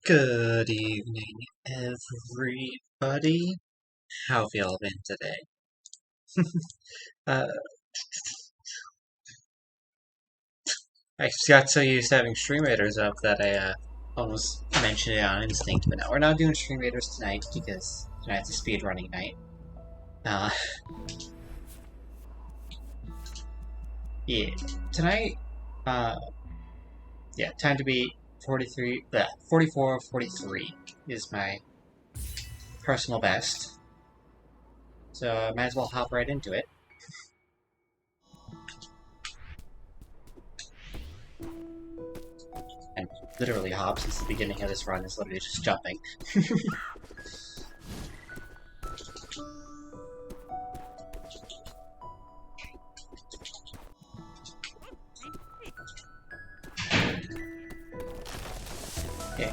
Good evening, everybody. How have y'all been today? Uh, I just got so used to having Stream Raiders up that I almost mentioned it on instinct, but no, we're not doing Stream Raiders tonight because tonight's a speedrunning night. Uh, yeah, tonight, uh, yeah, time to beat 43, 44, 43 is my personal best, so I might as well hop right into it. And literally hop, since the beginning of this run is literally just jumping. Okay.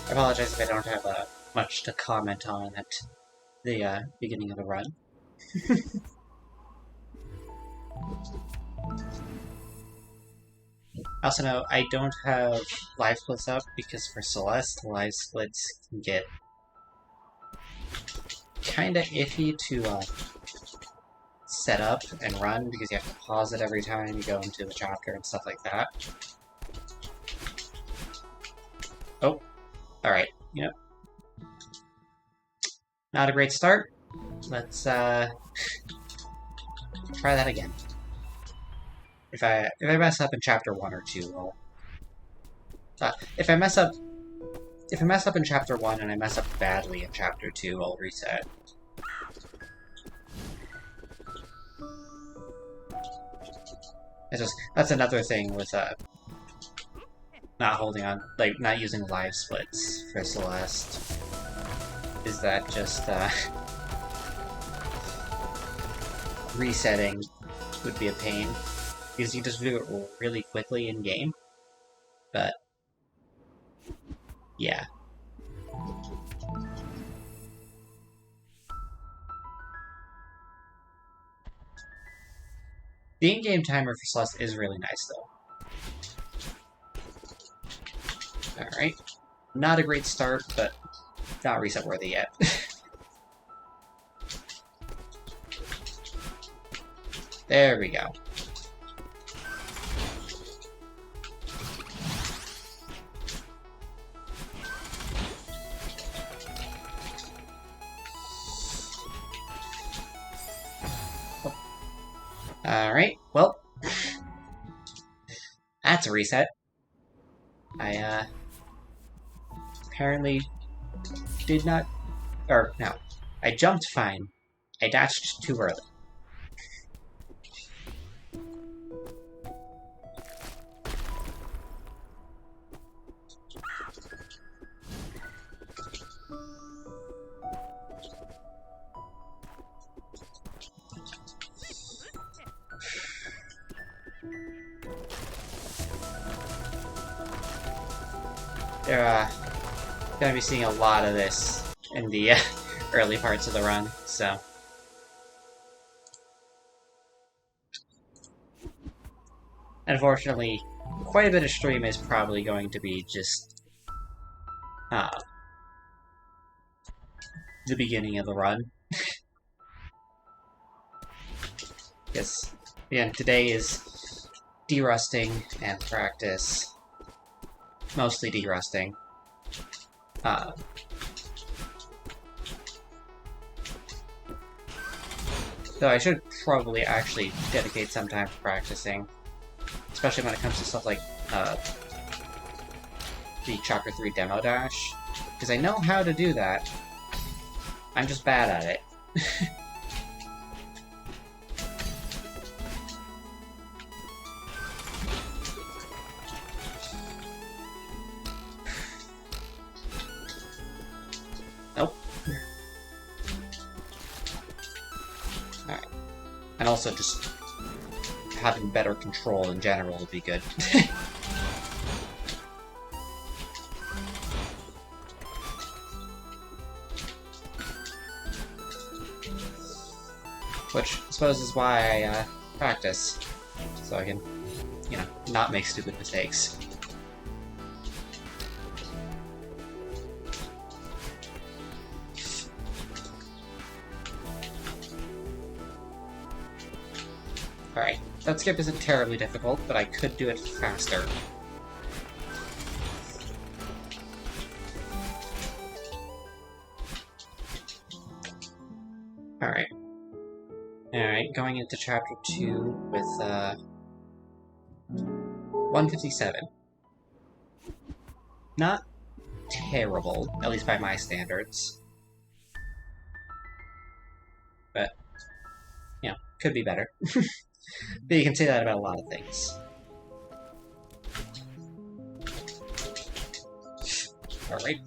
I apologize if I don't have much to comment on at the beginning of the run. Also know I don't have live splits up because for Celeste, live splits can get kinda iffy to set up and run because you have to pause it every time you go into the chapter and stuff like that. Oh, alright, you know. Not a great start. Let's try that again. If I mess up in chapter 1 or 2, I'll if I mess up in chapter 1 and I mess up badly in chapter 2, I'll reset. That's another thing with not holding on, like not using live splits for Celeste, is that just resetting would be a pain because you just do it really quickly in game, but yeah. The in-game timer for Celeste is really nice, though. Alright. Not a great start, but not reset worthy yet. There we go. Alright, well, that's a reset. I, apparently did not, or no, I jumped fine. I dashed too early. They're gonna be seeing a lot of this in the early parts of the run, so. Unfortunately, quite a bit of stream is probably going to be just the beginning of the run. Yes, yeah, today is derusting and practice. Mostly derusting. Though I should probably actually dedicate some time to practicing. Especially when it comes to stuff like the Chapter 3 demo dash. Because I know how to do that. I'm just bad at it. Nope. Alright. And also just having better control in general would be good. Which I suppose is why I practice. so I can, you know, not make stupid mistakes. Alright, that skip isn't terribly difficult, but I could do it faster. Alright. Alright, going into chapter 2 with, 157. Not terrible, at least by my standards. But, you know, could be better. But you can say that about a lot of things. Alright.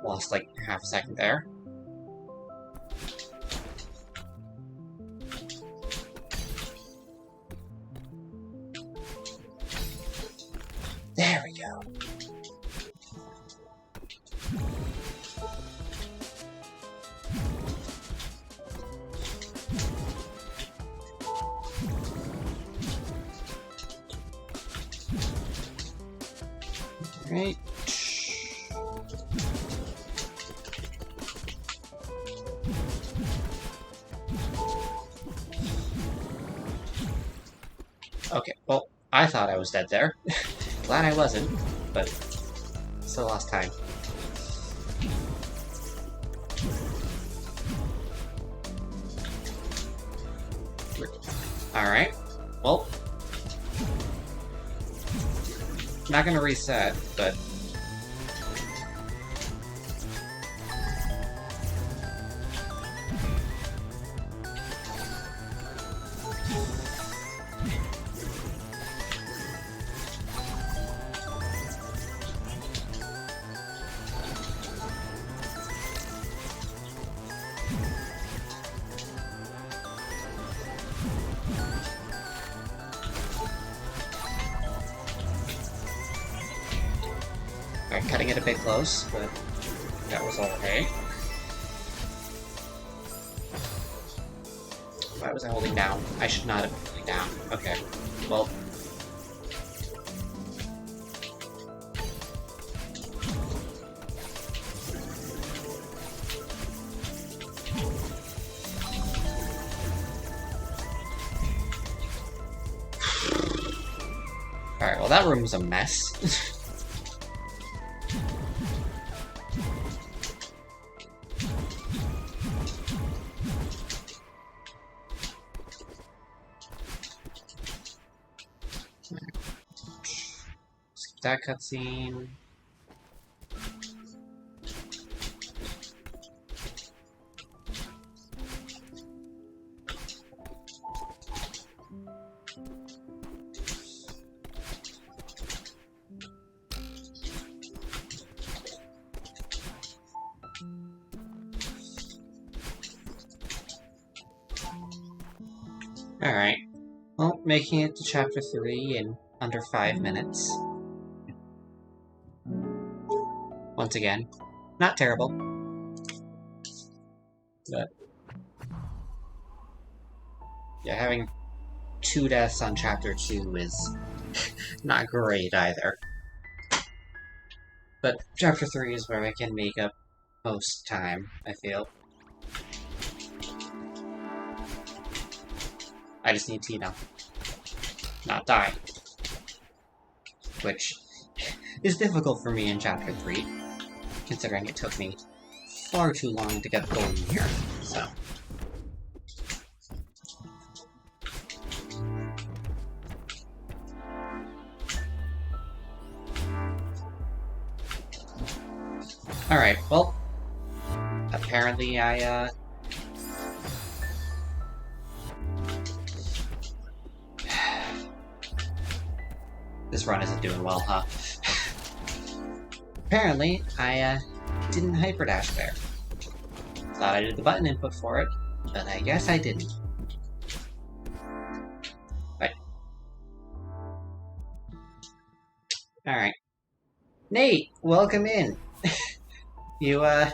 Lost like half a second there. There we go. Right. Okay, well, I thought I was dead there. Glad I wasn't, but still lost time. Alright, well, not gonna reset, but alright, cutting it a bit close, but that was alright. Why was I holding down? I should not have been holding down. Okay, well. Alright, well that room was a mess. Skip that cutscene. Alright. Well, making it to chapter 3 in under 5 minutes. Once again, not terrible. But yeah, having 2 deaths on chapter 2 is not great either. But chapter 3 is where I can make up most time, I feel. I just need to, you know, not die. Which is difficult for me in chapter 3, considering it took me far too long to get going here, so. Alright, well, apparently I, this run isn't doing well, huh? Apparently, I, didn't hyperdash there. Thought I did the button input for it, but I guess I didn't. Right. Alright. Nate, welcome in! You, how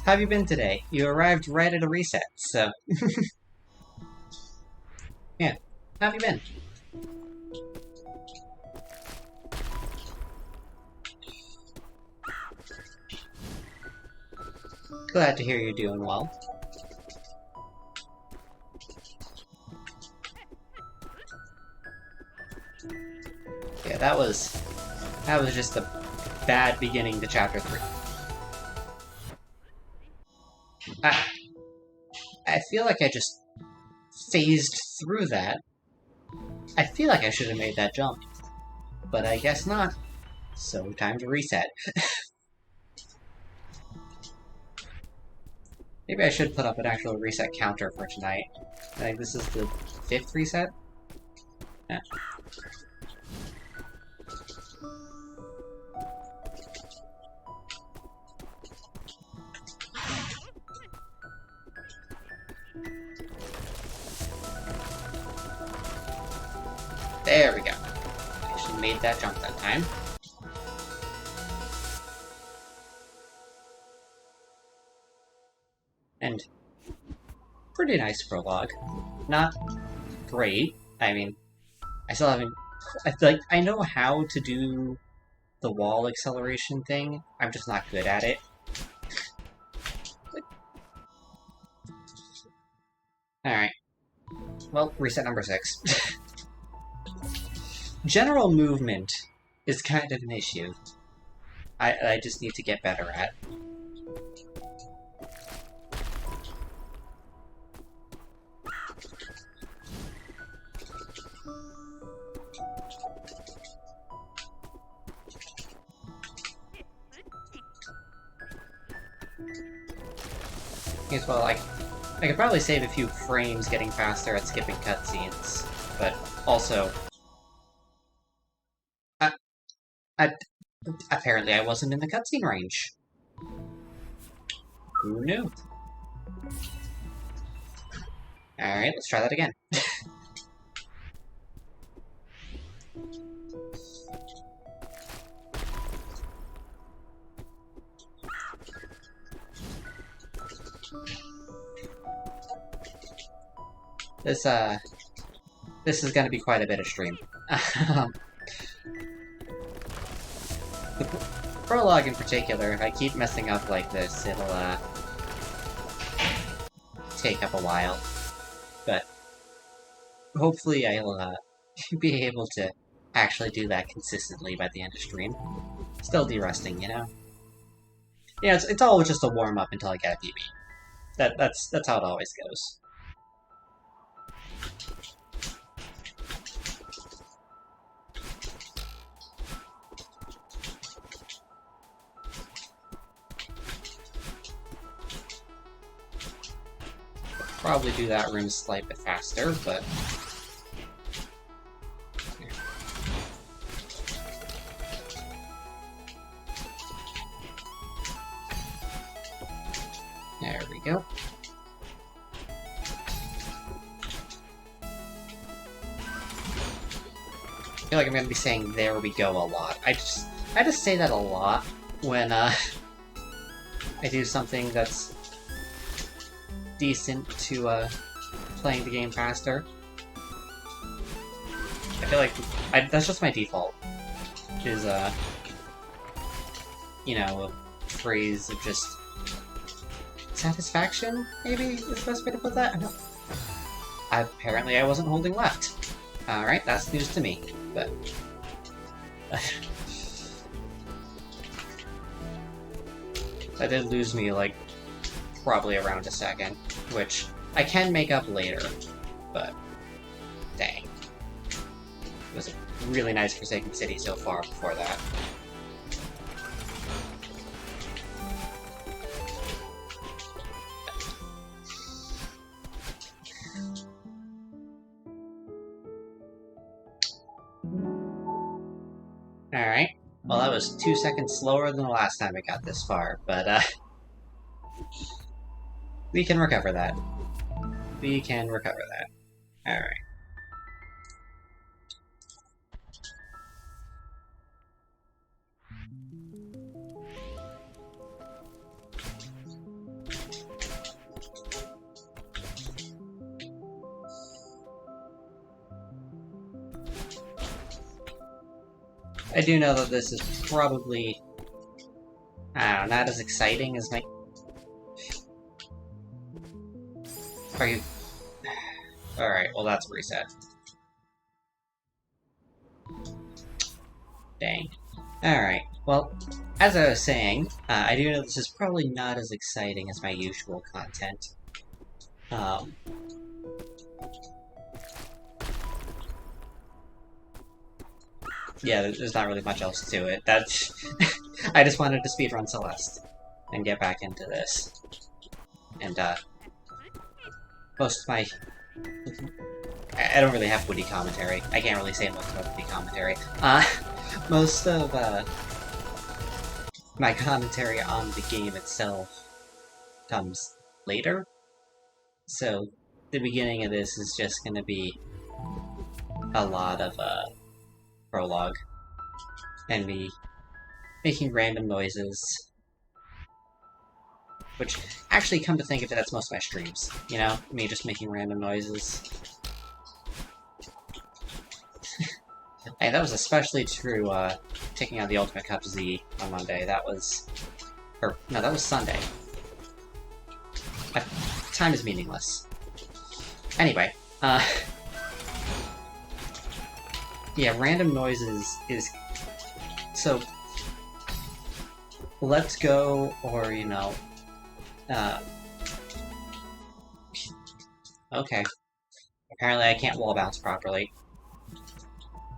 have you been today? You arrived right at a reset, so... Yeah. How have you been? Glad to hear you're doing well. Yeah, that was just a bad beginning to Chapter 3. I feel like I just phased through that. I feel like I should have made that jump, but I guess not. So, time to reset. Maybe I should put up an actual reset counter for tonight. I think this is the 5th reset? Yeah. There we go. I actually made that jump that time. And pretty nice prologue. Not great. I mean, I still haven't... I know how to do the wall acceleration thing. I'm just not good at it. Alright. Well, reset number 6. General movement is kind of an issue. I just need to get better at. As well, I could probably save a few frames getting faster at skipping cutscenes, but also... apparently I wasn't in the cutscene range. Who knew? Alright, let's try that again. This is gonna be quite a bit of stream. The prologue in particular, if I keep messing up like this, it'll, take up a while. But hopefully I'll, be able to actually do that consistently by the end of stream. Still derusting, you know? Yeah, it's all just a warm-up until I get a PB. That's how it always goes. Probably do that room a slight bit faster, but... There we go. I feel like I'm gonna be saying "there we go" a lot. I just say that a lot when I do something that's decent to playing the game faster. I feel like that's just my default. Is you know, a phrase of just satisfaction, maybe is the best way to put that? Apparently I wasn't holding left. Alright, that's news to me, but... that did lose me, like, probably around a second, which I can make up later, but... dang. It was a really nice Forsaken City so far before that. Alright. Well, that was 2 seconds slower than the last time I got this far, but, we can recover that. We can recover that. Alright. I do know that this is probably, I don't know, not as exciting as my... Are you... Alright, well that's a reset. Dang. Alright, well, as I was saying, I do know this is probably not as exciting as my usual content. Yeah, there's not really much else to it. That's... I just wanted to speedrun Celeste and get back into this. And, most of my... I don't really have witty commentary. I can't really say much about witty commentary. Most of, my commentary on the game itself comes later. So, the beginning of this is just gonna be a lot of, prologue. And me making random noises. Which, actually, come to think of it, that's most of my streams. You know? Me just making random noises. Hey, that was especially true, taking out the Ultimate Cup Z on Monday. That was... Or, no, that was Sunday. Time is meaningless. Anyway, yeah, random noises is... So... Let's go, or, you know... Okay. Apparently I can't wall bounce properly.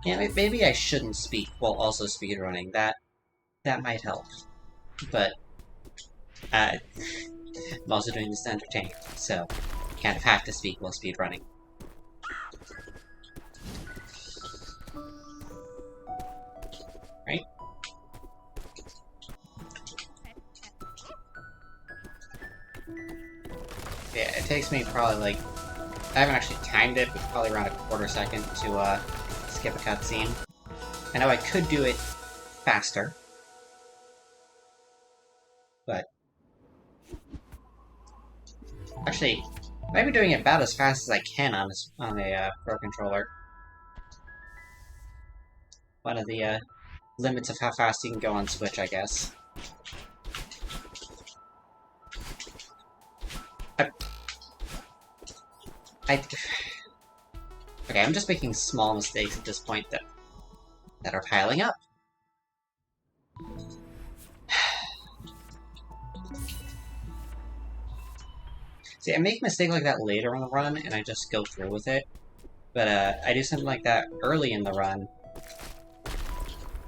Yeah, maybe I shouldn't speak while also speedrunning. That might help. But, I'm also doing this to entertain, so kind of have to speak while speedrunning. Right? Yeah, it takes me probably like... I haven't actually timed it, but probably around a quarter second to, skip a cutscene. I know I could do it faster, but... Actually, I might be doing it about as fast as I can on a Pro Controller. One of the, limits of how fast you can go on Switch, I guess. Okay, I'm just making small mistakes at this point that are piling up. See, I make a mistake like that later in the run, and I just go through with it. But, I do something like that early in the run,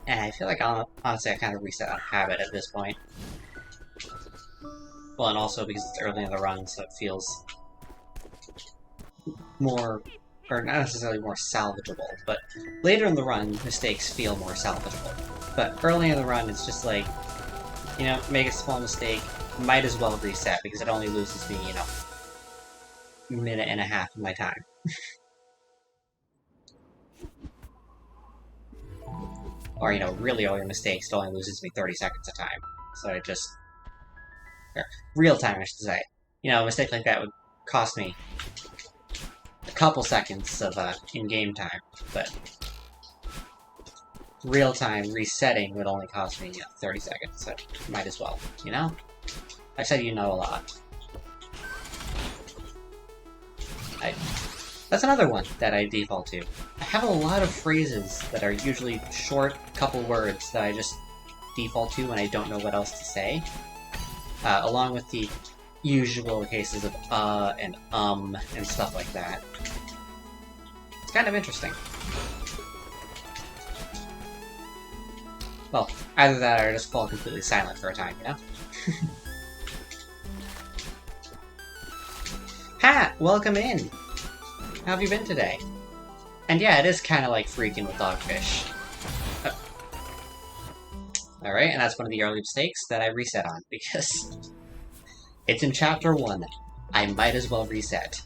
and I feel like, honestly, I kind of reset out of habit at this point. Well, and also because it's early in the run, so it feels more, or not necessarily more salvageable, but later in the run, mistakes feel more salvageable. But early in the run, it's just like, you know, make a small mistake, might as well reset, because it only loses me, you know, a minute and a half of my time. Or, you know, really all your mistakes, it only loses me 30 seconds of time. So I just... real time, I should say. You know, a mistake like that would cost me a couple seconds of, in-game time, but... real-time resetting would only cost me, you know, 30 seconds, so might as well, you know? I said you know a lot. That's another one that I default to. I have a lot of phrases that are usually short, couple words that I just default to when I don't know what else to say. Along with the usual cases of and and stuff like that. It's kind of interesting. Well, either that or I just fall completely silent for a time, you know? Ha! Welcome in! How have you been today? And yeah, it is kind of like freaking with Dogfish. Alright, and that's one of the early mistakes that I reset on, because it's in Chapter 1. I might as well reset.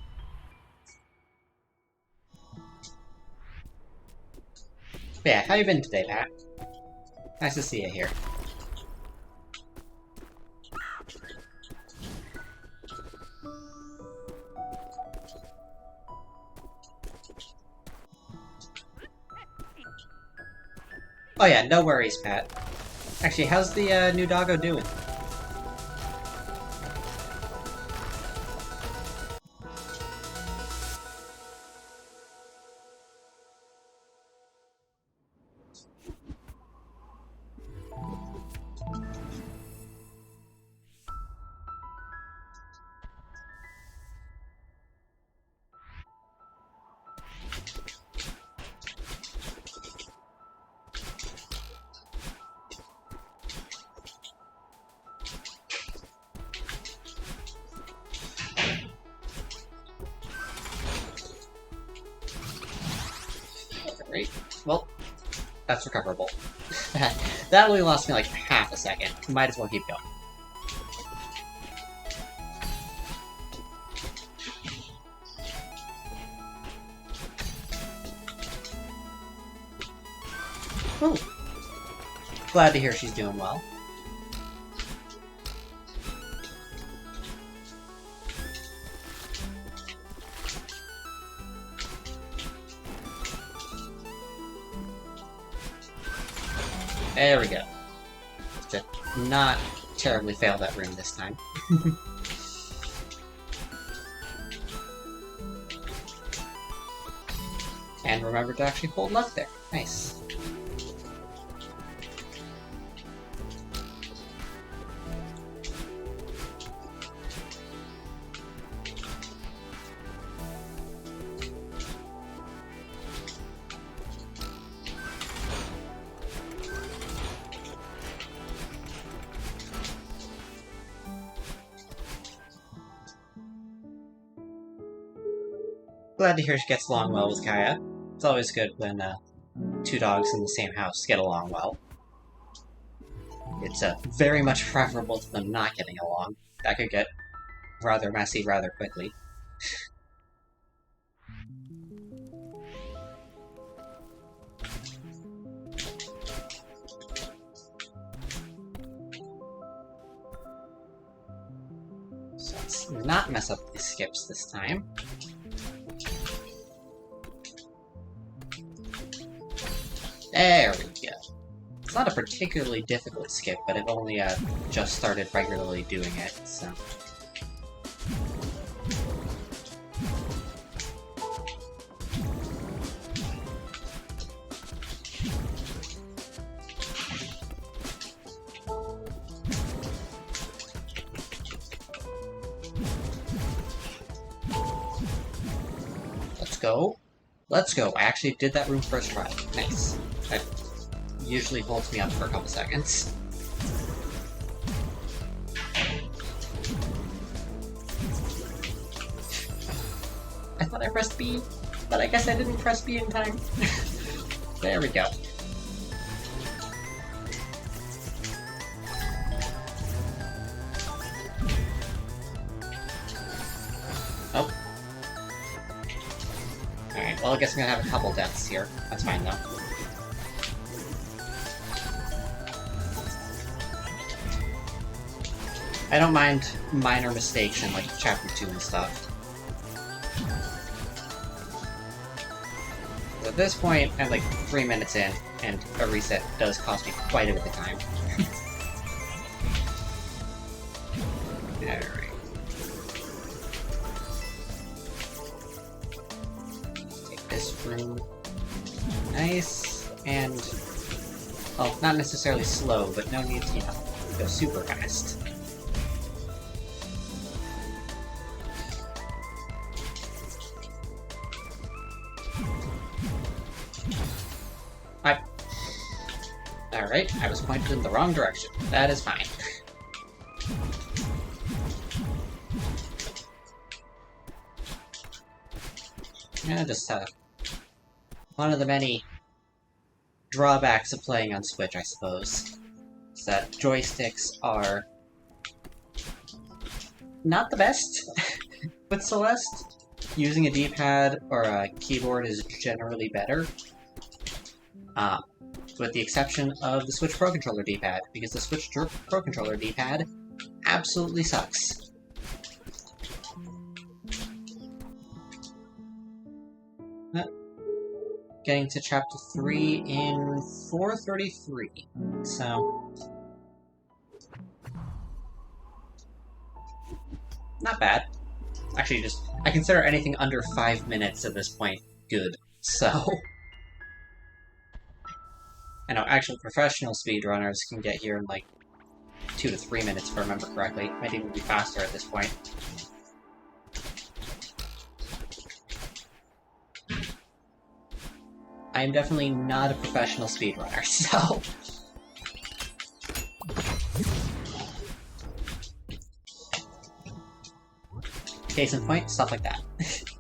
But yeah, how you been today, Pat? Nice to see you here. Oh yeah, no worries, Pat. Actually, how's the new doggo doing? Great. Well, that's recoverable. That only lost me like half a second. Might as well keep going. Ooh. Glad to hear she's doing well. There we go. Just not terribly fail that room this time. And remember to actually hold left there. Nice. Glad to hear she gets along well with Kaya. It's always good when two dogs in the same house get along well. It's very much preferable to them not getting along. That could get rather messy rather quickly. So let's not mess up these skips this time. There we go. It's not a particularly difficult skip, but I've only just started regularly doing it, so... Let's go. Let's go. I actually did that room first try. Nice. That usually holds me up for a couple seconds. I thought I pressed B, but I guess I didn't press B in time. There we go. Oh. Alright, well I guess I'm gonna have a couple deaths here. That's fine though. I don't mind minor mistakes in like chapter 2 and stuff. At this point, I'm like 3 minutes in, and a reset does cost me quite a bit of time. Alright. Take this room. Nice, and... well, not necessarily slow, but no need to, you know, go super fast. Alright, I was pointed in the wrong direction. That is fine. Yeah, just one of the many drawbacks of playing on Switch, I suppose, is that joysticks are not the best. With Celeste, using a D-pad or a keyboard is generally better. With the exception of the Switch Pro Controller D-pad, because the Switch Pro Controller D-pad absolutely sucks. getting to chapter 3 in 4:33. So, not bad. Actually, I consider anything under 5 minutes at this point good. So, I know actual professional speedrunners can get here in like 2 to 3 minutes if I remember correctly. Might even be faster at this point. I am definitely not a professional speedrunner, so... Case in point, stuff like that.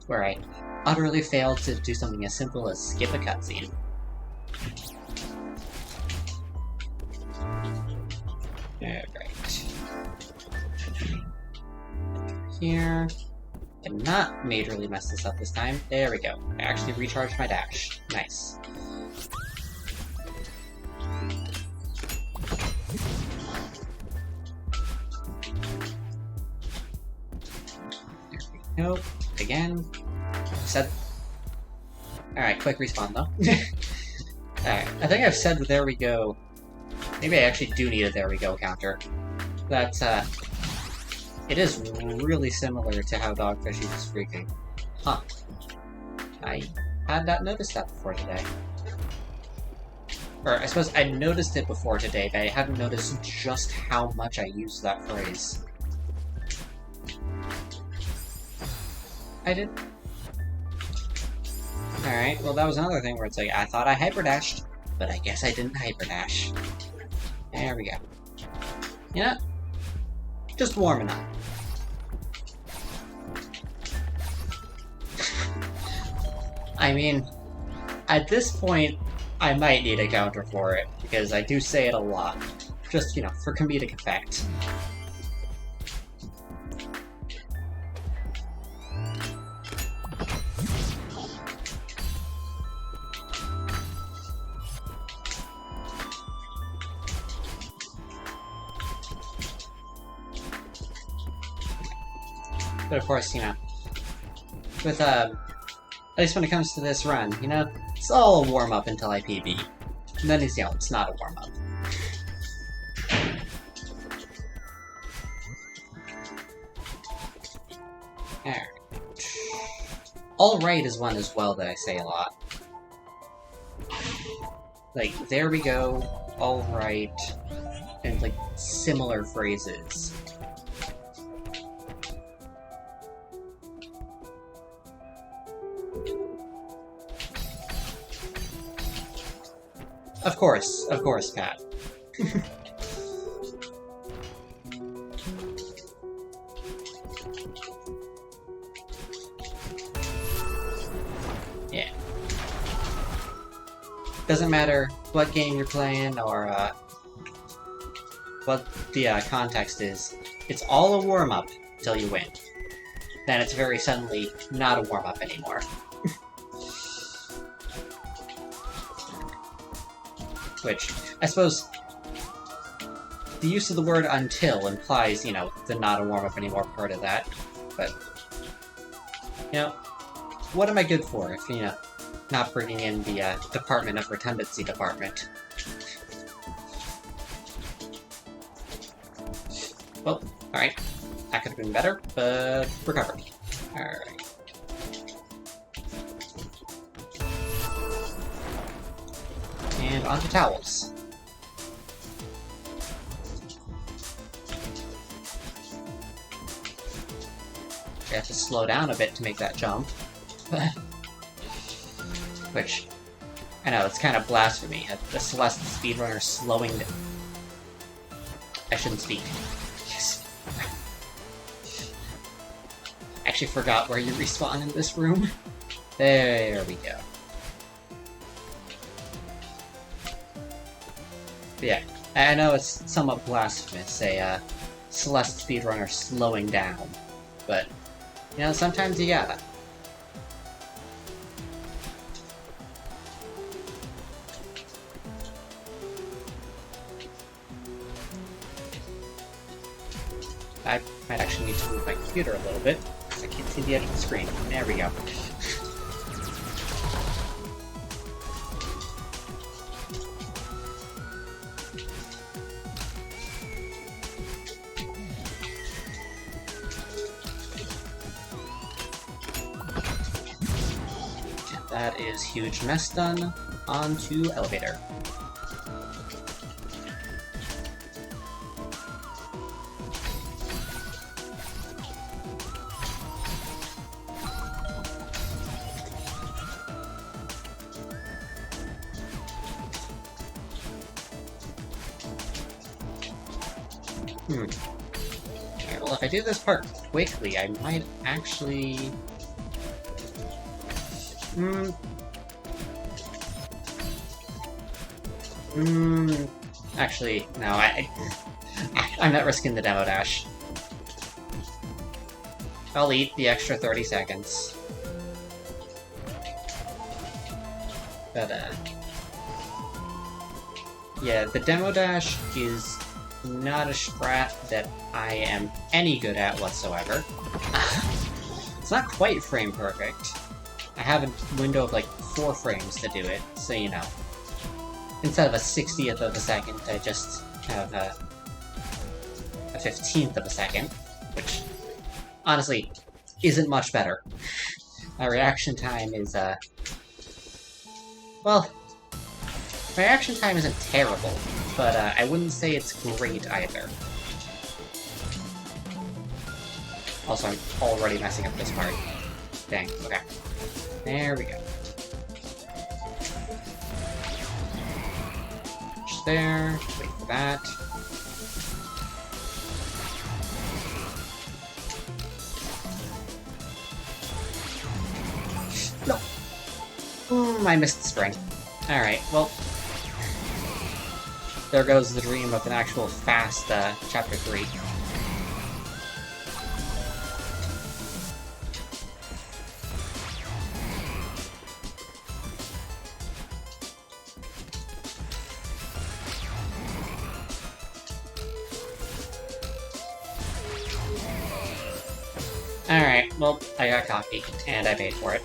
Where I utterly failed to do something as simple as skip a cutscene. Alright. Here. Did not majorly mess this up this time. There we go. I actually recharged my dash. Nice. There we go. Again. Said. Alright, quick respawn though. Alright, I think I've said there we go. Maybe I actually do need a there we go counter. That's, it is really similar to how Dogfish uses freaking. Huh. I had not noticed that before today. Or, I suppose I noticed it before today, but I hadn't noticed just how much I use that phrase. I did. Alright, well that was another thing where it's like, I thought I hyperdashed, but I guess I didn't hyperdash. There we go. You know, just warming up. I mean, at this point, I might need a counter for it, because I do say it a lot. Just, you know, for comedic effect. But of course, you know, with, at least when it comes to this run, you know, it's all a warm-up until I PB. And then it's, you know, it's not a warm-up. Alright. Alright is one as well that I say a lot. Like, there we go, alright, and, like, similar phrases. Of course, Pat. Yeah. Doesn't matter what game you're playing or what the context is. It's all a warm-up until you win. Then it's very suddenly not a warm-up anymore. Which, I suppose, the use of the word until implies, you know, the not a warm-up anymore part of that. But, you know, what am I good for if, you know, not bringing in the Department of Redundancy department? Well, alright. That could have been better, but recovered. Alright. And onto towels. I have to slow down a bit to make that jump. Which, I know, it's kind of blasphemy. The Celeste speedrunner slowing down. I shouldn't speak. Yes. I actually forgot where you respawn in this room. There we go. But yeah, I know it's somewhat blasphemous, a Celeste speedrunner slowing down, but, you know, sometimes you gotta. I might actually need to move my computer a little bit, because I can't see the edge of the screen. There we go. That is huge mess done. On to elevator. Okay, well, if I do this part quickly, I might actually... Actually, no, I'm not risking the demo dash. I'll eat the extra 30 seconds. But, yeah, the demo dash is not a strat that I am any good at whatsoever. It's not quite frame perfect. I have a window of like 4 frames to do it, so you know. Instead of a 60th of a second, I just have a 15th of a second, which honestly isn't much better. My reaction time is, well, my reaction time isn't terrible, but I wouldn't say it's great either. Also, I'm already messing up this part. Dang, okay. There we go. Push there, wait for that. No! I missed the spring. Alright, well... There goes the dream of an actual fast, Chapter 3. Alright, well, I got cocky, and I paid for it.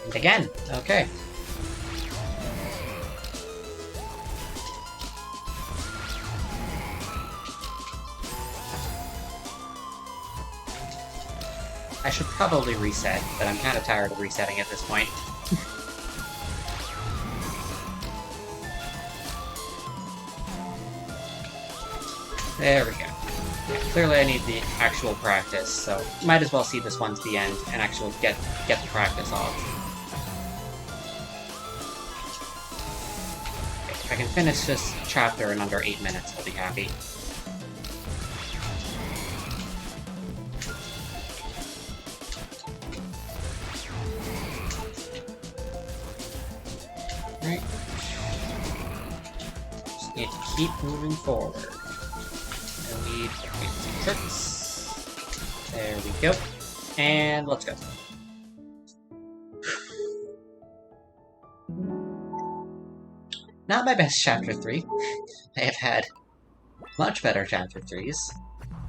And again, okay. I should probably reset, but I'm kind of tired of resetting at this point. There we go. Yeah, clearly I need the actual practice, so might as well see this one to the end and actually get the practice off. Okay, if I can finish this chapter in under 8 minutes, I'll be happy. Right. Just need to keep moving forward. I need some tricks. There we go. And let's go. Not my best Chapter 3. I have had much better Chapter 3s,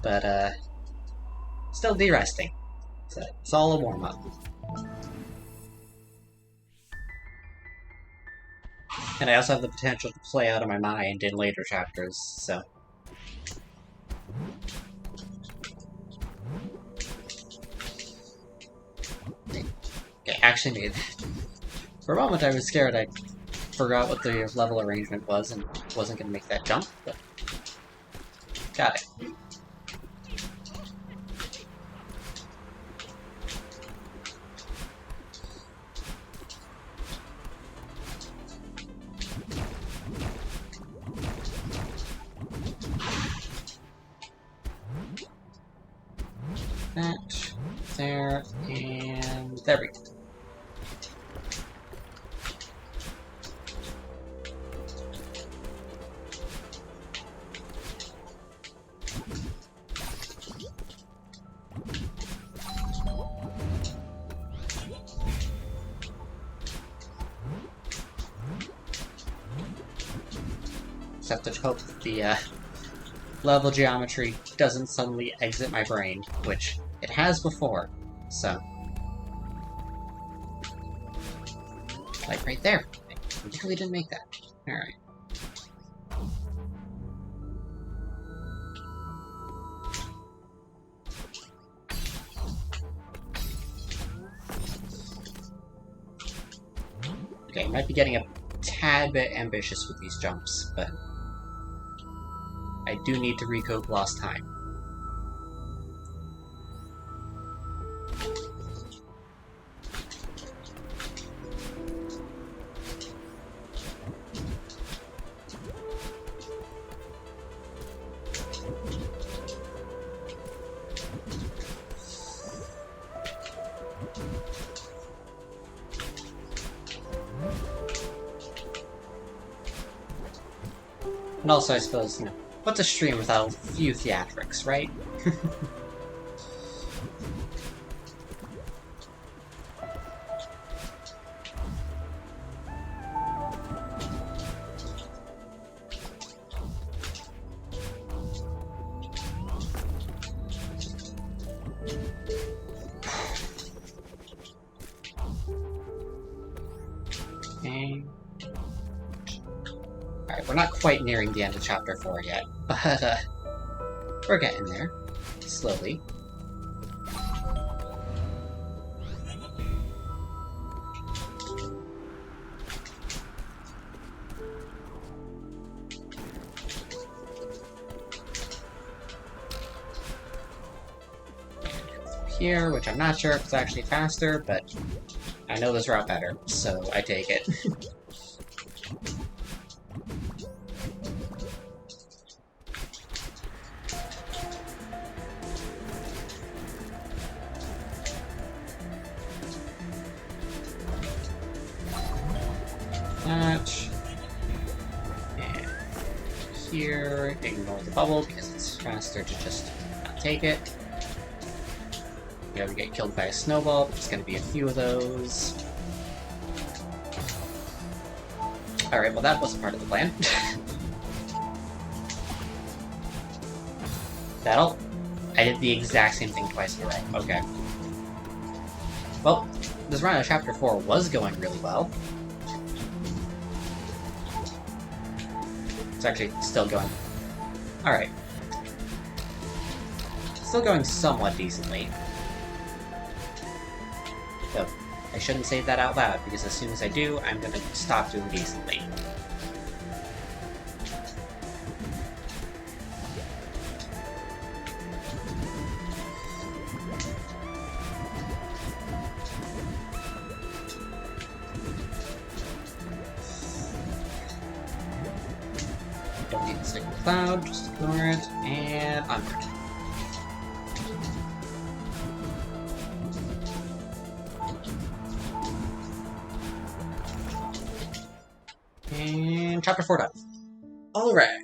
but still Derusting. So it's all a warm-up. And I also have the potential to play out of my mind in later chapters, so... Okay, actually made that. For a moment I was scared I forgot what the level arrangement was and wasn't going to make that jump, but... Got it. That, there, and there we go. Just have to hope that the level geometry doesn't suddenly exit my brain, which it has before, so... Like right there. I really didn't make that. Alright. Okay, might be getting a tad bit ambitious with these jumps, but I do need to recoup lost time. And also, I suppose, what's a stream without a few theatrics, right? Okay. Alright, we're not quite nearing the end of Chapter 4 yet, but we're getting there. Slowly. Here, which I'm not sure if it's actually faster, but I know this route better, so I take it. That. And here, ignore the bubble because it's faster to just not take it. We get killed by a snowball, there's gonna be a few of those. Alright, well that wasn't part of the plan. I did the exact same thing twice in a row. Okay. Well, this run of Chapter 4 was going really well. It's actually still going... Alright. Still going somewhat decently. So, I shouldn't say that out loud, because as soon as I do, I'm gonna stop doing decently. Don't need the signal cloud, just ignore it, and onward. And Chapter 4 done. Alright.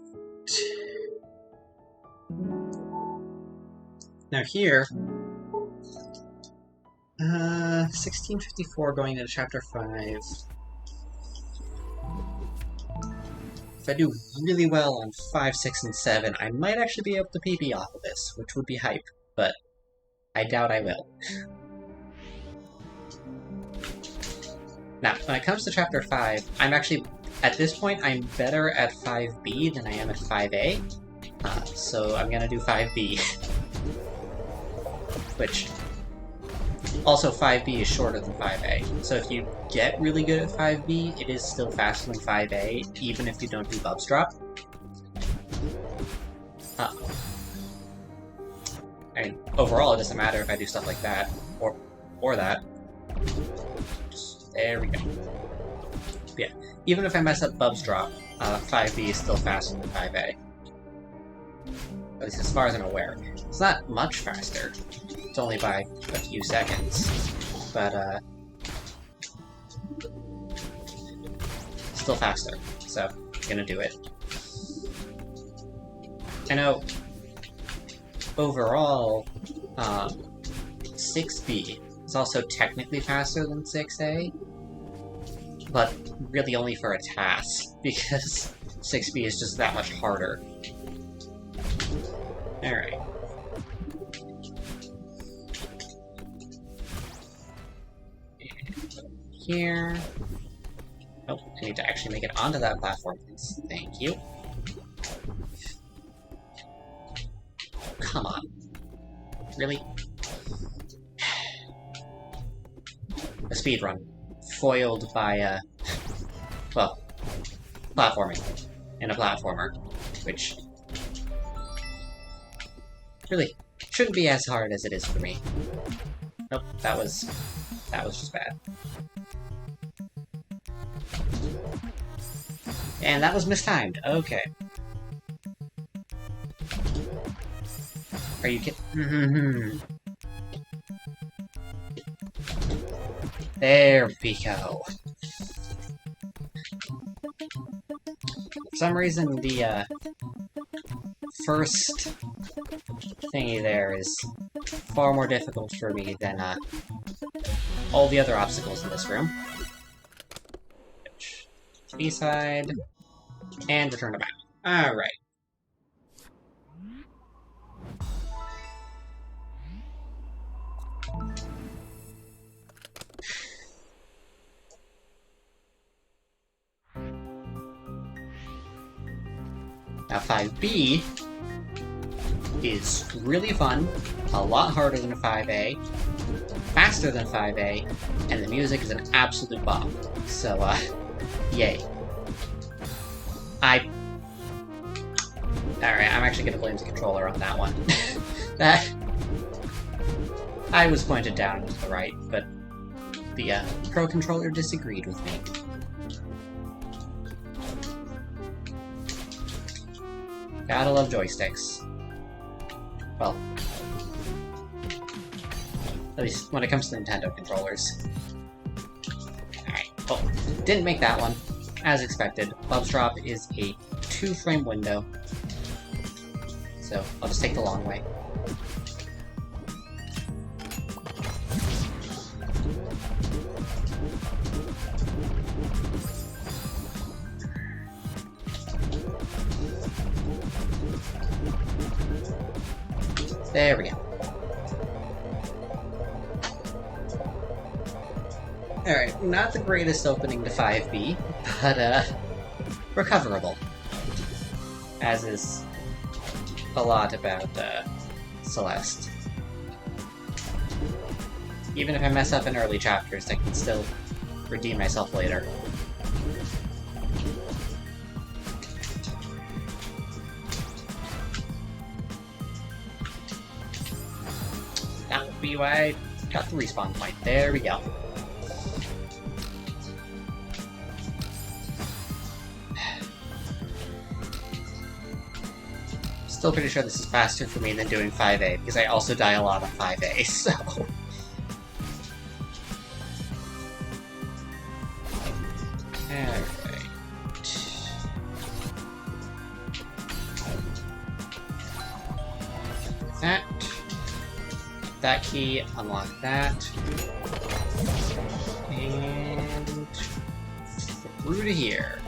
Now here, 1654 going into Chapter 5. If I do really well on 5, 6, and 7, I might actually be able to PP off of this, which would be hype, but I doubt I will. Now, when it comes to Chapter 5, I'm actually, at this point, I'm better at 5B than I am at 5A, so I'm gonna do 5B. Which, also 5B is shorter than 5A, so if you get really good at 5B, it is still faster than 5A, even if you don't do Bubs Drop. I mean, overall, it doesn't matter if I do stuff like that, or that. There we go. But yeah, even if I mess up Bubs Drop, 5B is still faster than 5A. At least as far as I'm aware. It's not much faster. It's only by a few seconds. But, still faster. So, I'm gonna do it. I know, overall, 6B is also technically faster than 6A, but really only for a task, because 6B is just that much harder. Alright. Here. Oh, I need to actually make it onto that platform, please. Thank you. Come on. Really? A speedrun. Foiled by, well, platforming in a platformer, which really shouldn't be as hard as it is for me. Nope, that was just bad. And that was mistimed. Okay. Are you kidding? There we go. For some reason, the first thingy there is far more difficult for me than all the other obstacles in this room. B-side, and return to map. Alright. Now 5B is really fun, a lot harder than 5A, faster than 5A, and the music is an absolute bop. So, yay. Alright, I'm actually gonna blame the controller on that one. I was pointed down to the right, but the Pro controller disagreed with me. Gotta love joysticks. Well, at least when it comes to Nintendo controllers. Alright, oh, didn't make that one. As expected, Bub's Drop is a 2-frame window, so I'll just take the long way. There we go. Alright, not the greatest opening to 5B, but, recoverable. As is a lot about, Celeste. Even if I mess up in early chapters, I can still redeem myself later. That would be why I got the respawn point. There we go. Still pretty sure this is faster for me than doing 5A, because I also die a lot on 5A, so... Alright... That key, unlock that. And... through to here.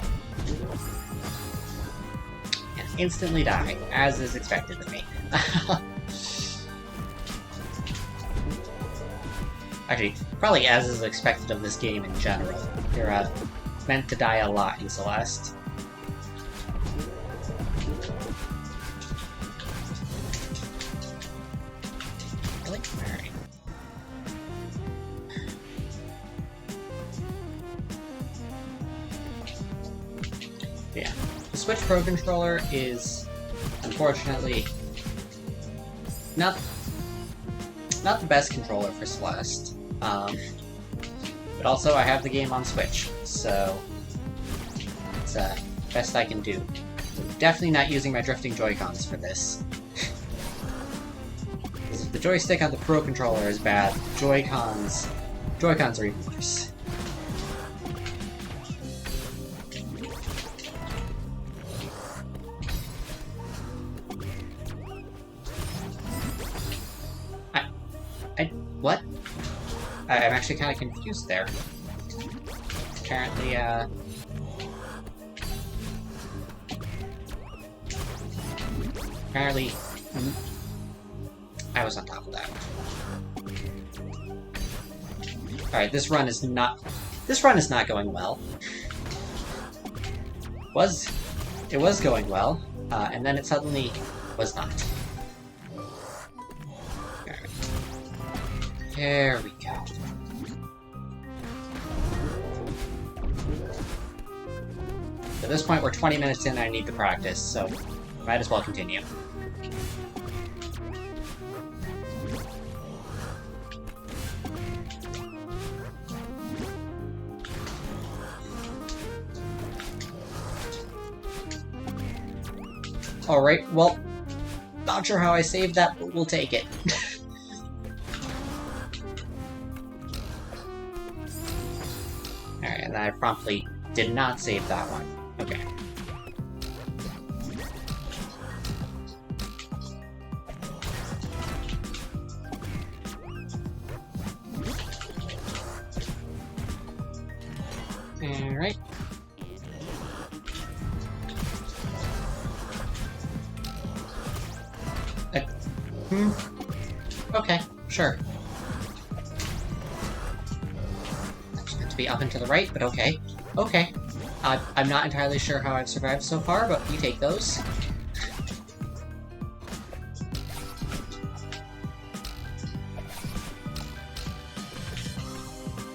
Instantly die, as is expected of me. Actually, probably as is expected of this game in general. You're meant to die a lot in Celeste. Really? Alright. Yeah. The Switch Pro controller is, unfortunately, not the best controller for Celeste. But also I have the game on Switch, so it's best I can do. I'm definitely not using my drifting Joy-Cons for this. If the joystick on the Pro controller is bad, Joy-Cons are even worse. What? I'm actually kind of confused there. Apparently, I was on top of that. Alright, this run is not going well. It was going well, and then it suddenly was not. There we go. At this point, we're 20 minutes in and I need to practice, so might as well continue. Alright, well, not sure how I saved that, but we'll take it. Alright, and I promptly did not save that one. Okay. Alright. Okay, sure. That's meant to be up and to the right, but okay. Okay. I'm not entirely sure how I've survived so far, but you take those.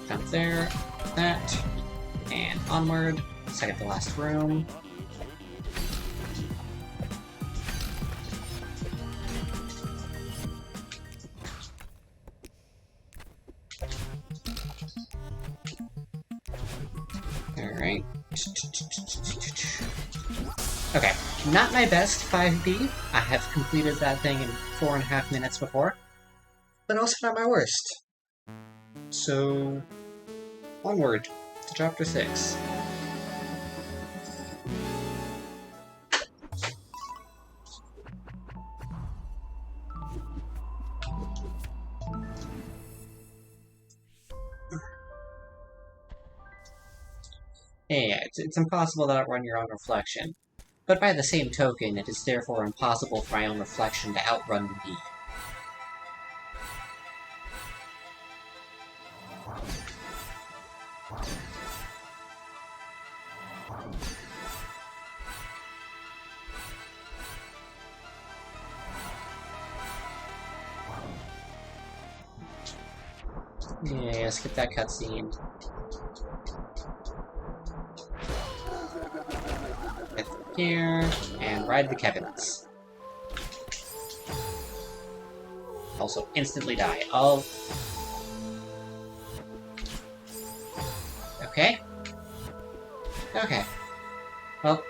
Down there, that, and onward. Second to last room. Alright. Okay, not my best 5B. I have completed that thing in 4.5 minutes before, but also not my worst. So, onward to Chapter 6. Yeah, it's impossible to outrun your own reflection. But by the same token, it is therefore impossible for my own reflection to outrun me. Yeah, skip that cutscene. Get here, and ride the Kevins. Also, instantly die. Oh. Okay. Okay. Well.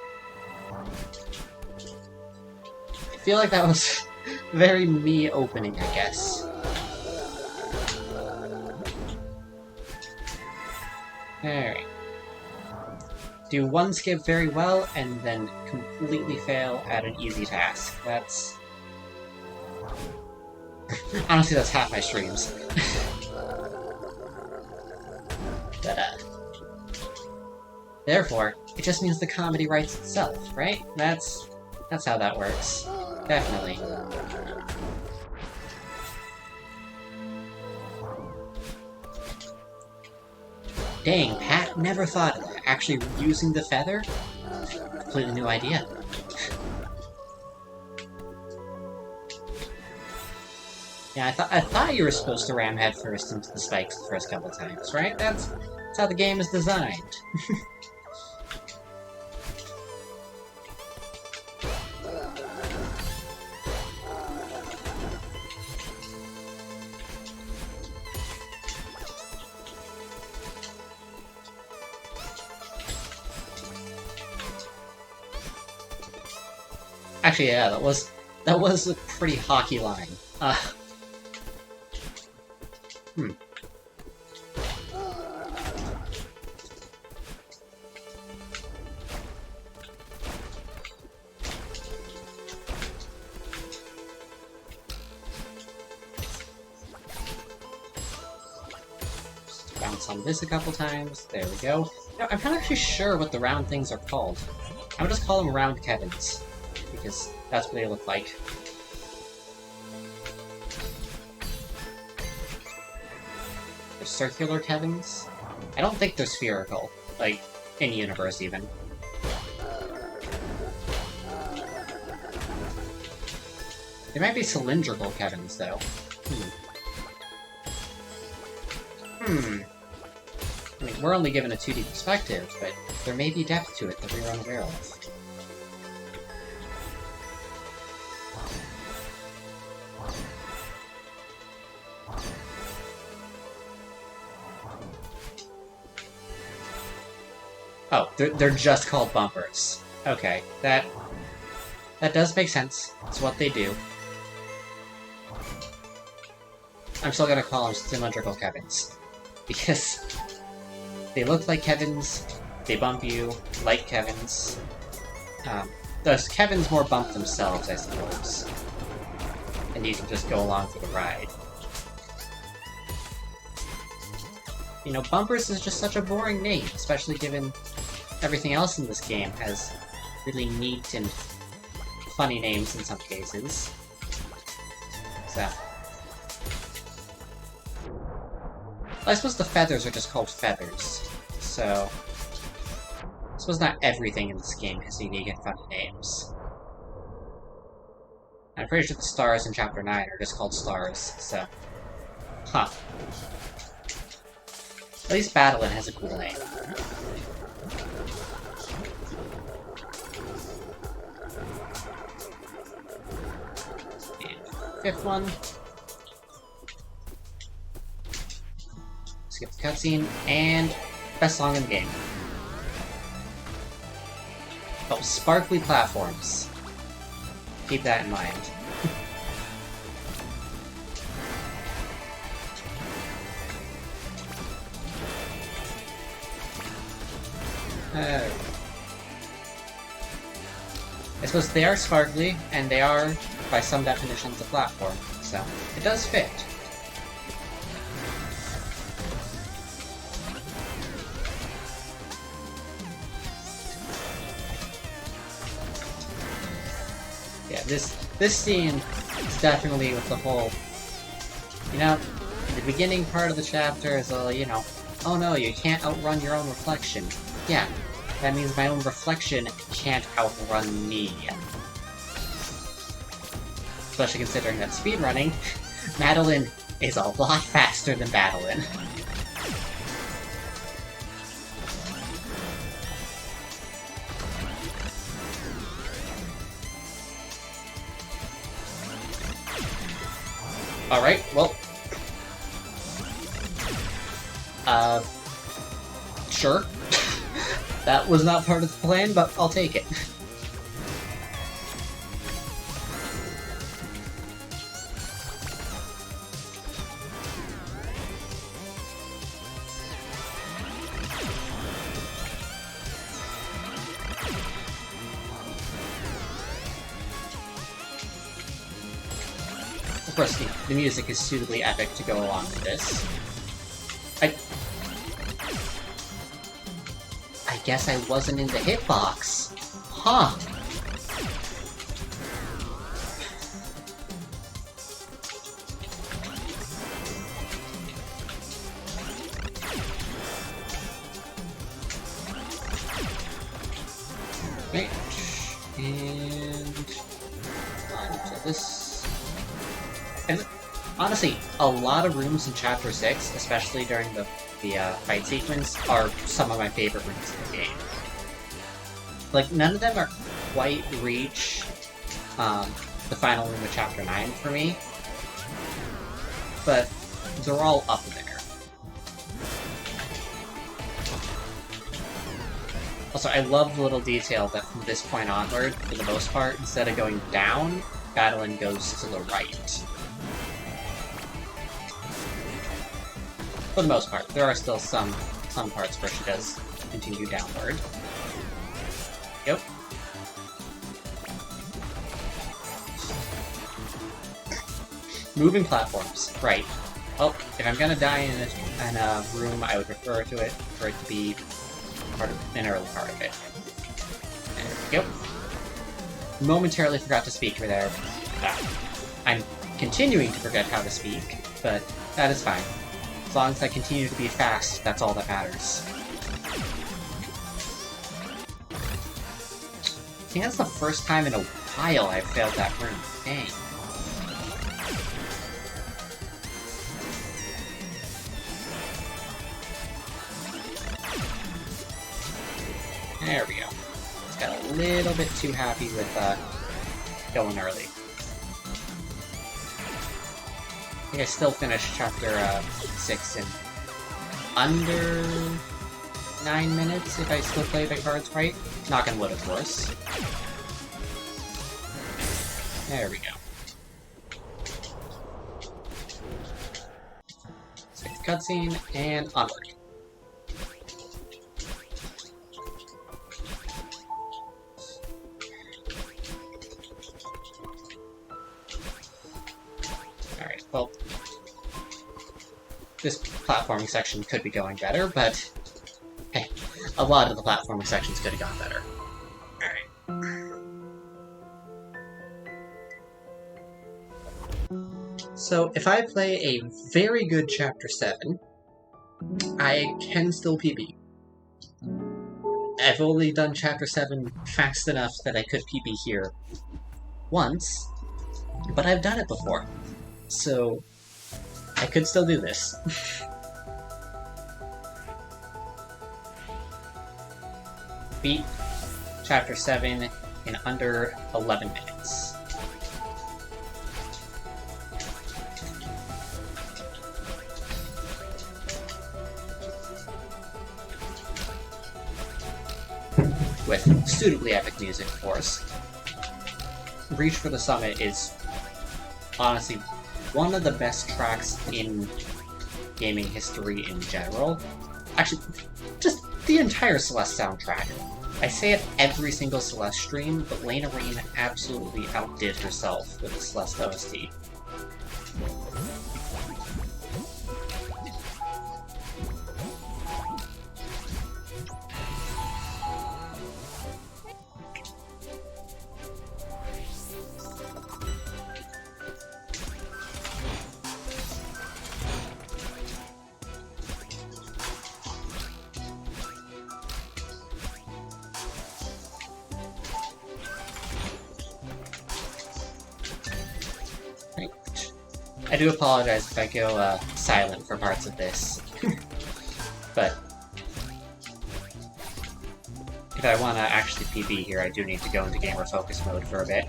I feel like that was very me opening, I guess. Alright. Do one skip very well, and then completely fail at an easy task. That's... honestly, that's half my streams. But, therefore, it just means the comedy writes itself, right? That's how that works. Definitely. Dang, Pat, never thought of that. Actually using the feather? Completely new idea. Yeah, I thought you were supposed to ram headfirst into the spikes the first couple times, right? That's how the game is designed. Actually, yeah, that was a pretty hockey line. Just bounce on this a couple times. There we go. No, I'm not actually sure what the round things are called. I would just call them round Kevins, because that's what they look like. They're circular Kevins? I don't think they're spherical, like, in universe even. They might be cylindrical Kevins, though. I mean, we're only given a 2D perspective, but there may be depth to it that we are unaware of. Oh, they're just called bumpers. Okay, that does make sense. It's what they do. I'm still gonna call them cylindrical Kevins. Because they look like Kevins, they bump you like Kevins. Those Kevins more bump themselves, I suppose. And you can just go along for the ride. You know, Bumpers is just such a boring name, especially given everything else in this game has really neat and funny names in some cases. So... I suppose the feathers are just called feathers, so... I suppose not everything in this game has unique and funny names. I'm pretty sure the stars in Chapter 9 are just called stars, so... Huh. At least Battlein has a cool name. And fifth one. Skip the cutscene, and best song in the game. Oh, sparkly platforms. Keep that in mind. I suppose they are sparkly, and they are, by some definitions, a platform, so it does fit. Yeah, this scene is definitely with the whole, you know, the beginning part of the chapter is all, you know, oh no, you can't outrun your own reflection. Yeah, that means my own reflection can't outrun me. Especially considering that speedrunning, Madeline is a lot faster than Battlein. Alright, well... Sure. That was not part of the plan, but I'll take it. Of course, the music is suitably epic to go along with this. I guess I wasn't in the hitbox. Huh. Right. And onto this. And honestly, a lot of rooms in Chapter 6, especially during the fight sequence, are some of my favorite rooms in the game. Like, none of them are quite reach the final room of Chapter 9 for me, but they're all up there. Also, I love the little detail that from this point onward, for the most part, instead of going down, Battlein goes to the right. For the most part. There are still some parts where she does continue downward. Yep. Moving platforms. Right. Well, if I'm gonna die in a room, I would prefer to it for it to be part of an early part of it. There we go. Momentarily forgot to speak there. I'm continuing to forget how to speak, but that is fine. As long as I continue to be fast, that's all that matters. I think that's the first time in a while I've failed that room. Dang. There we go. Just got a little bit too happy with going early. I think I still finished chapter 6 in under 9 minutes if I still play the cards right. Knock on wood, of course. There we go. Skip the cutscene, and onward. Alright, well, this platforming section could be going better, but hey, a lot of the platforming sections could have gone better. So, if I play a very good Chapter 7, I can still PB. I've only done Chapter 7 fast enough that I could PB here once, but I've done it before. So, I could still do this. Beat Chapter 7 in under 11 minutes. With suitably epic music, of course. Reach for the Summit is honestly one of the best tracks in gaming history in general. Actually, just the entire Celeste soundtrack. I say it every single Celeste stream, but Lena Raine absolutely outdid herself with the Celeste OST. I do apologize if I go silent for parts of this, but if I want to actually PB here, I do need to go into gamer focus mode for a bit.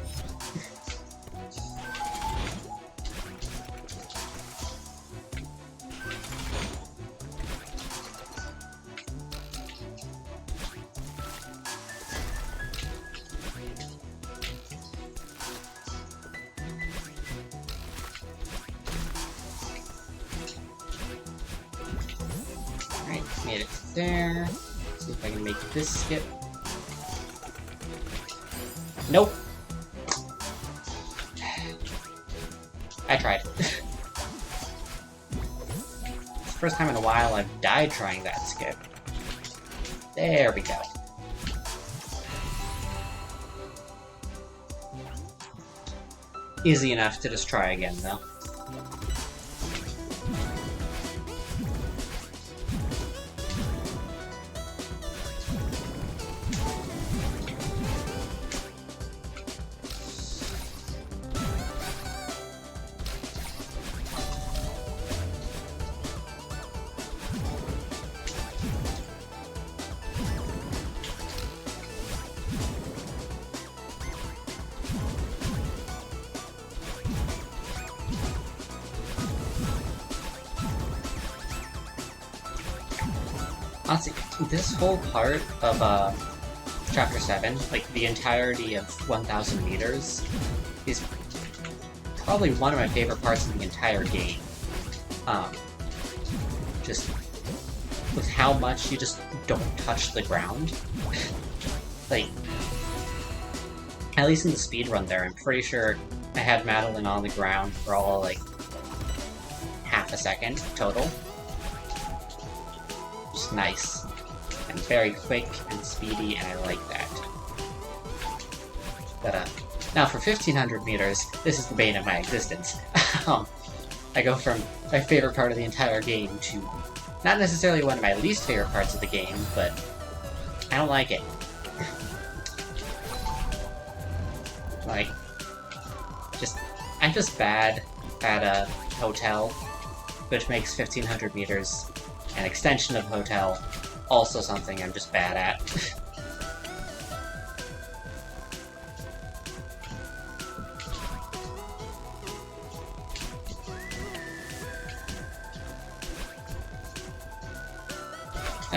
Made it there. See if I can make this skip. Nope. I tried. It's the first time in a while I've died trying that skip. There we go. Easy enough to just try again, though. Honestly, this whole part of Chapter 7, like the entirety of 1,000 meters, is probably one of my favorite parts of the entire game. Just with how much you just don't touch the ground. Like, at least in the speedrun there, I'm pretty sure I had Madeline on the ground for all, like, half a second total. Just nice. And very quick and speedy, and I like that. But, now for 1,500 meters, this is the bane of my existence. I go from my favorite part of the entire game to not necessarily one of my least favorite parts of the game, but I don't like it. Like, I'm just bad at a hotel, which makes 1,500 meters an extension of hotel also something I'm just bad at.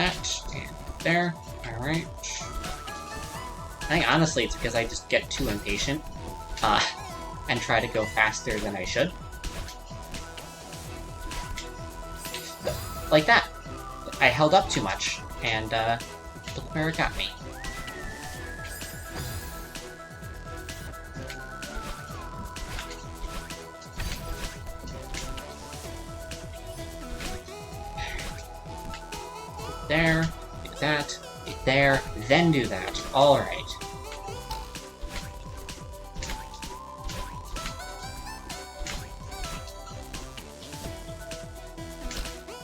that, and there. Alright. I think honestly it's because I just get too impatient, and try to go faster than I should. Like that. I held up too much, and, look where it got me. There, do that, there, then do that. Alright.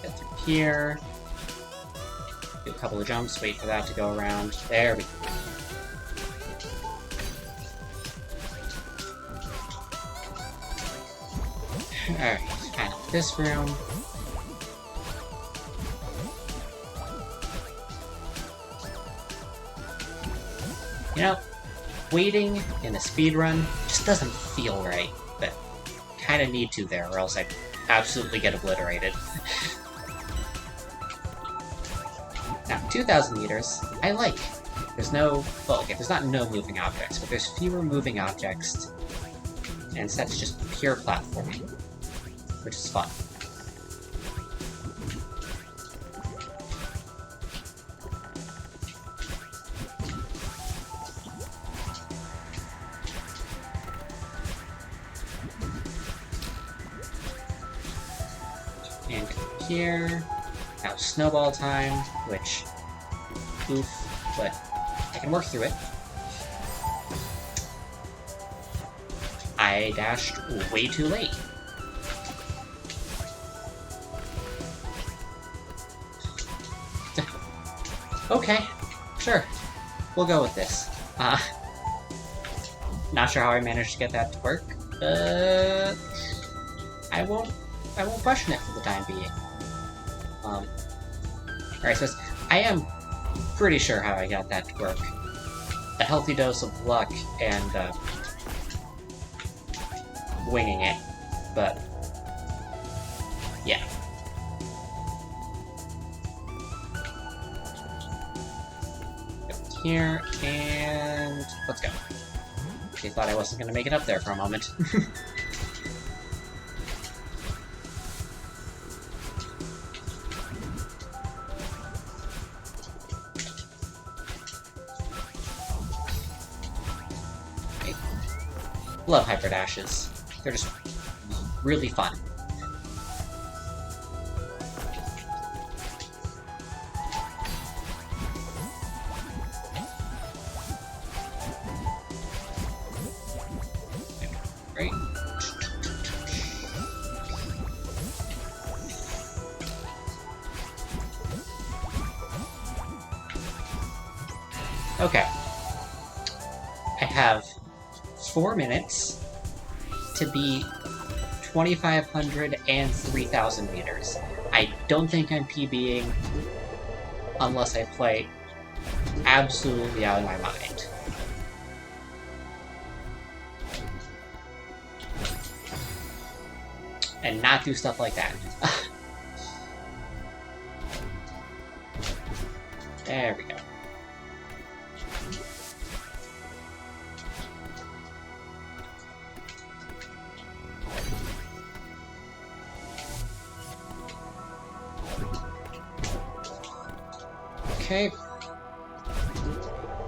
Get through here. Do a couple of jumps, wait for that to go around. There we go. Alright, kind of this room. You know, waiting in a speedrun just doesn't feel right, but kinda need to there, or else I'd absolutely get obliterated. Now, 2,000 meters, I like. There's no... well, okay, there's not no moving objects, but there's fewer moving objects, and that's just pure platforming, which is fun. And here, now snowball time, which, oof, but I can work through it. I dashed way too late. Okay, sure, we'll go with this. Not sure how I managed to get that to work, but I won't question it for the time being. Alright, so I am pretty sure how I got that to work. A healthy dose of luck and, winging it, but yeah. Go here, and let's go. They thought I wasn't gonna make it up there for a moment. Love hyper dashes. They're just really fun. Great. Okay. I have 4 minutes to be 2,500 and 3,000 meters. I don't think I'm PBing unless I play absolutely out of my mind. And not do stuff like that. There we go. Okay.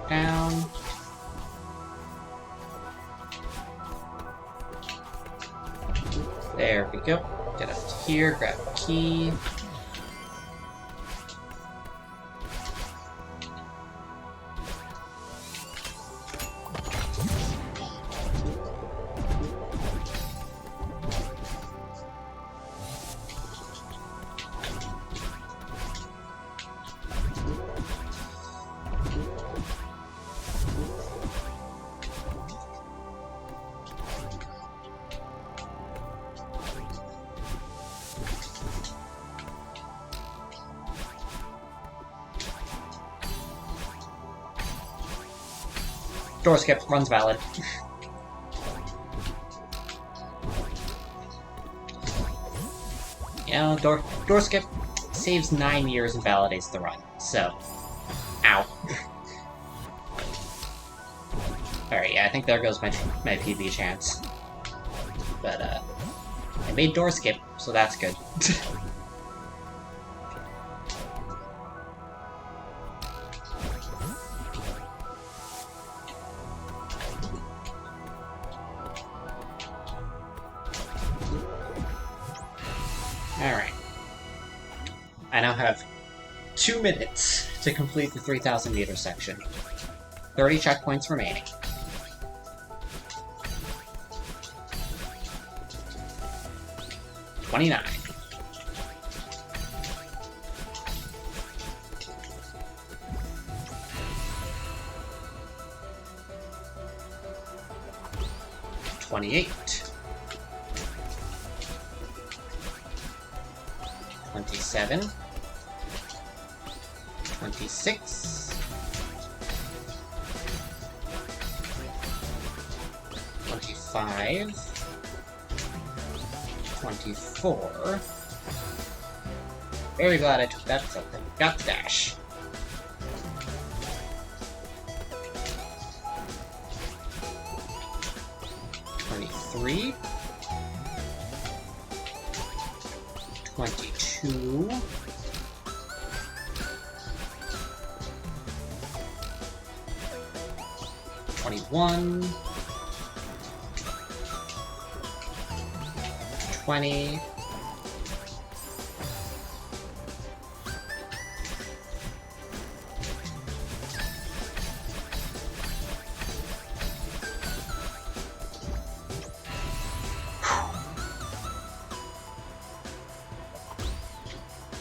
Down. There we go. Get up to here, grab a key. Door skip, runs valid. You know, door skip saves 9 years and validates the run, So, ow. Alright, yeah, I think there goes my PB chance. But, I made door skip, so that's good. Alright. I now have 2 minutes to complete the 3,000 meter section. 30 checkpoints remaining. $29. $28. 27. 26. 25. 24. Very glad I took that something. Got the dash. 23. 22. 21. 20.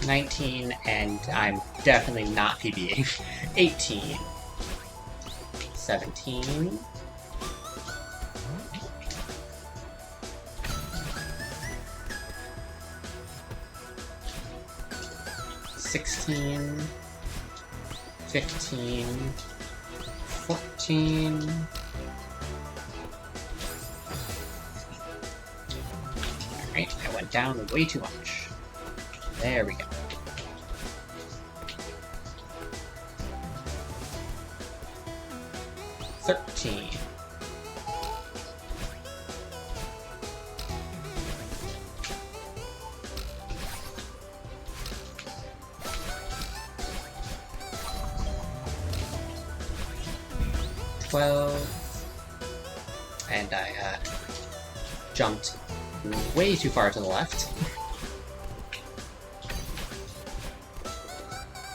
19, and I'm definitely not PBing. 18. 17. 16. 15. 14. Alright, I went down way too much. There we go. 13. 12. And I jumped way too far to the left.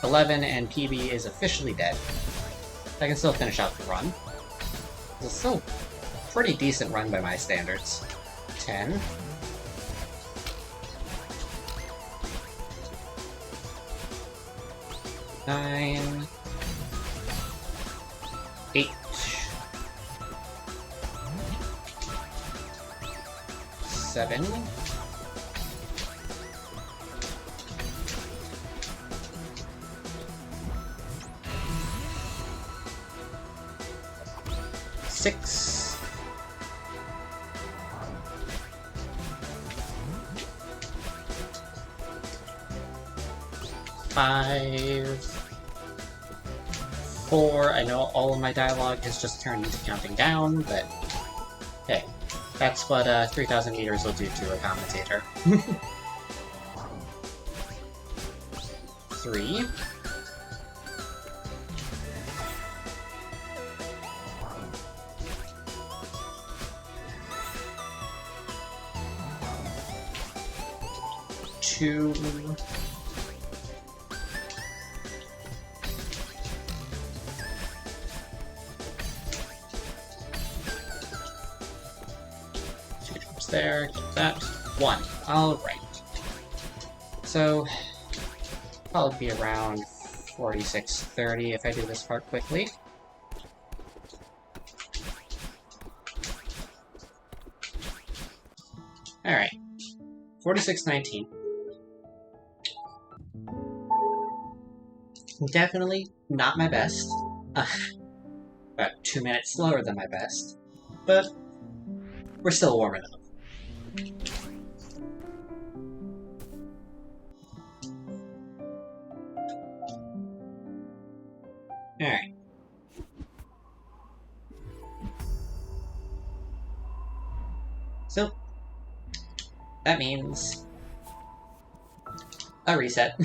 11, and PB is officially dead. I can still finish out the run. It's still a pretty decent run by my standards. 10. 9. 8. 7. 6. 5. 4. I know all of my dialogue has just turned into counting down, but hey, that's what 3,000 meters will do to a commentator. 3. 2. 2 jumps there, get that. 1. Alright. So, probably be around 46:30 if I do this part quickly. Alright. 46:19. Definitely not my best. About 2 minutes slower than my best. But we're still warming up. Alright. So, that means a reset.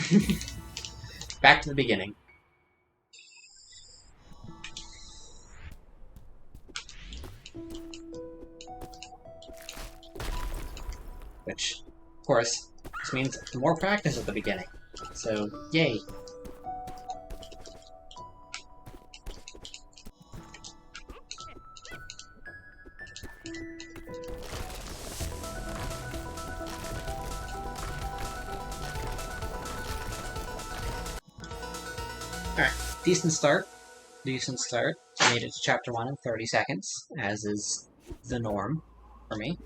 Back to the beginning. Which, of course, just means more practice at the beginning. So, yay. Alright, decent start. Decent start. Made it to chapter 1 in 30 seconds, as is the norm for me.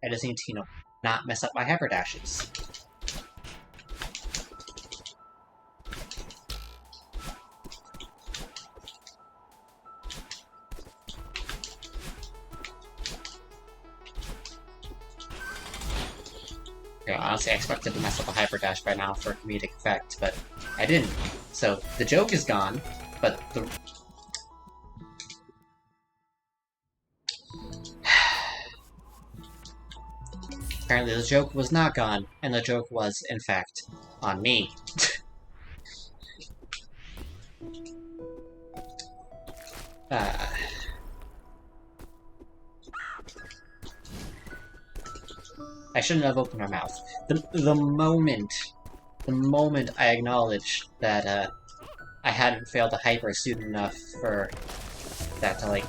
I just need to, not mess up my hyperdashes. Okay, honestly, I expected to mess up a hyperdash by now for comedic effect, but I didn't. So, the joke is gone, but the... Apparently the joke was not gone, and the joke was, in fact, on me. I shouldn't have opened my mouth. The moment I acknowledged that, I hadn't failed a hyper soon enough for that to, like,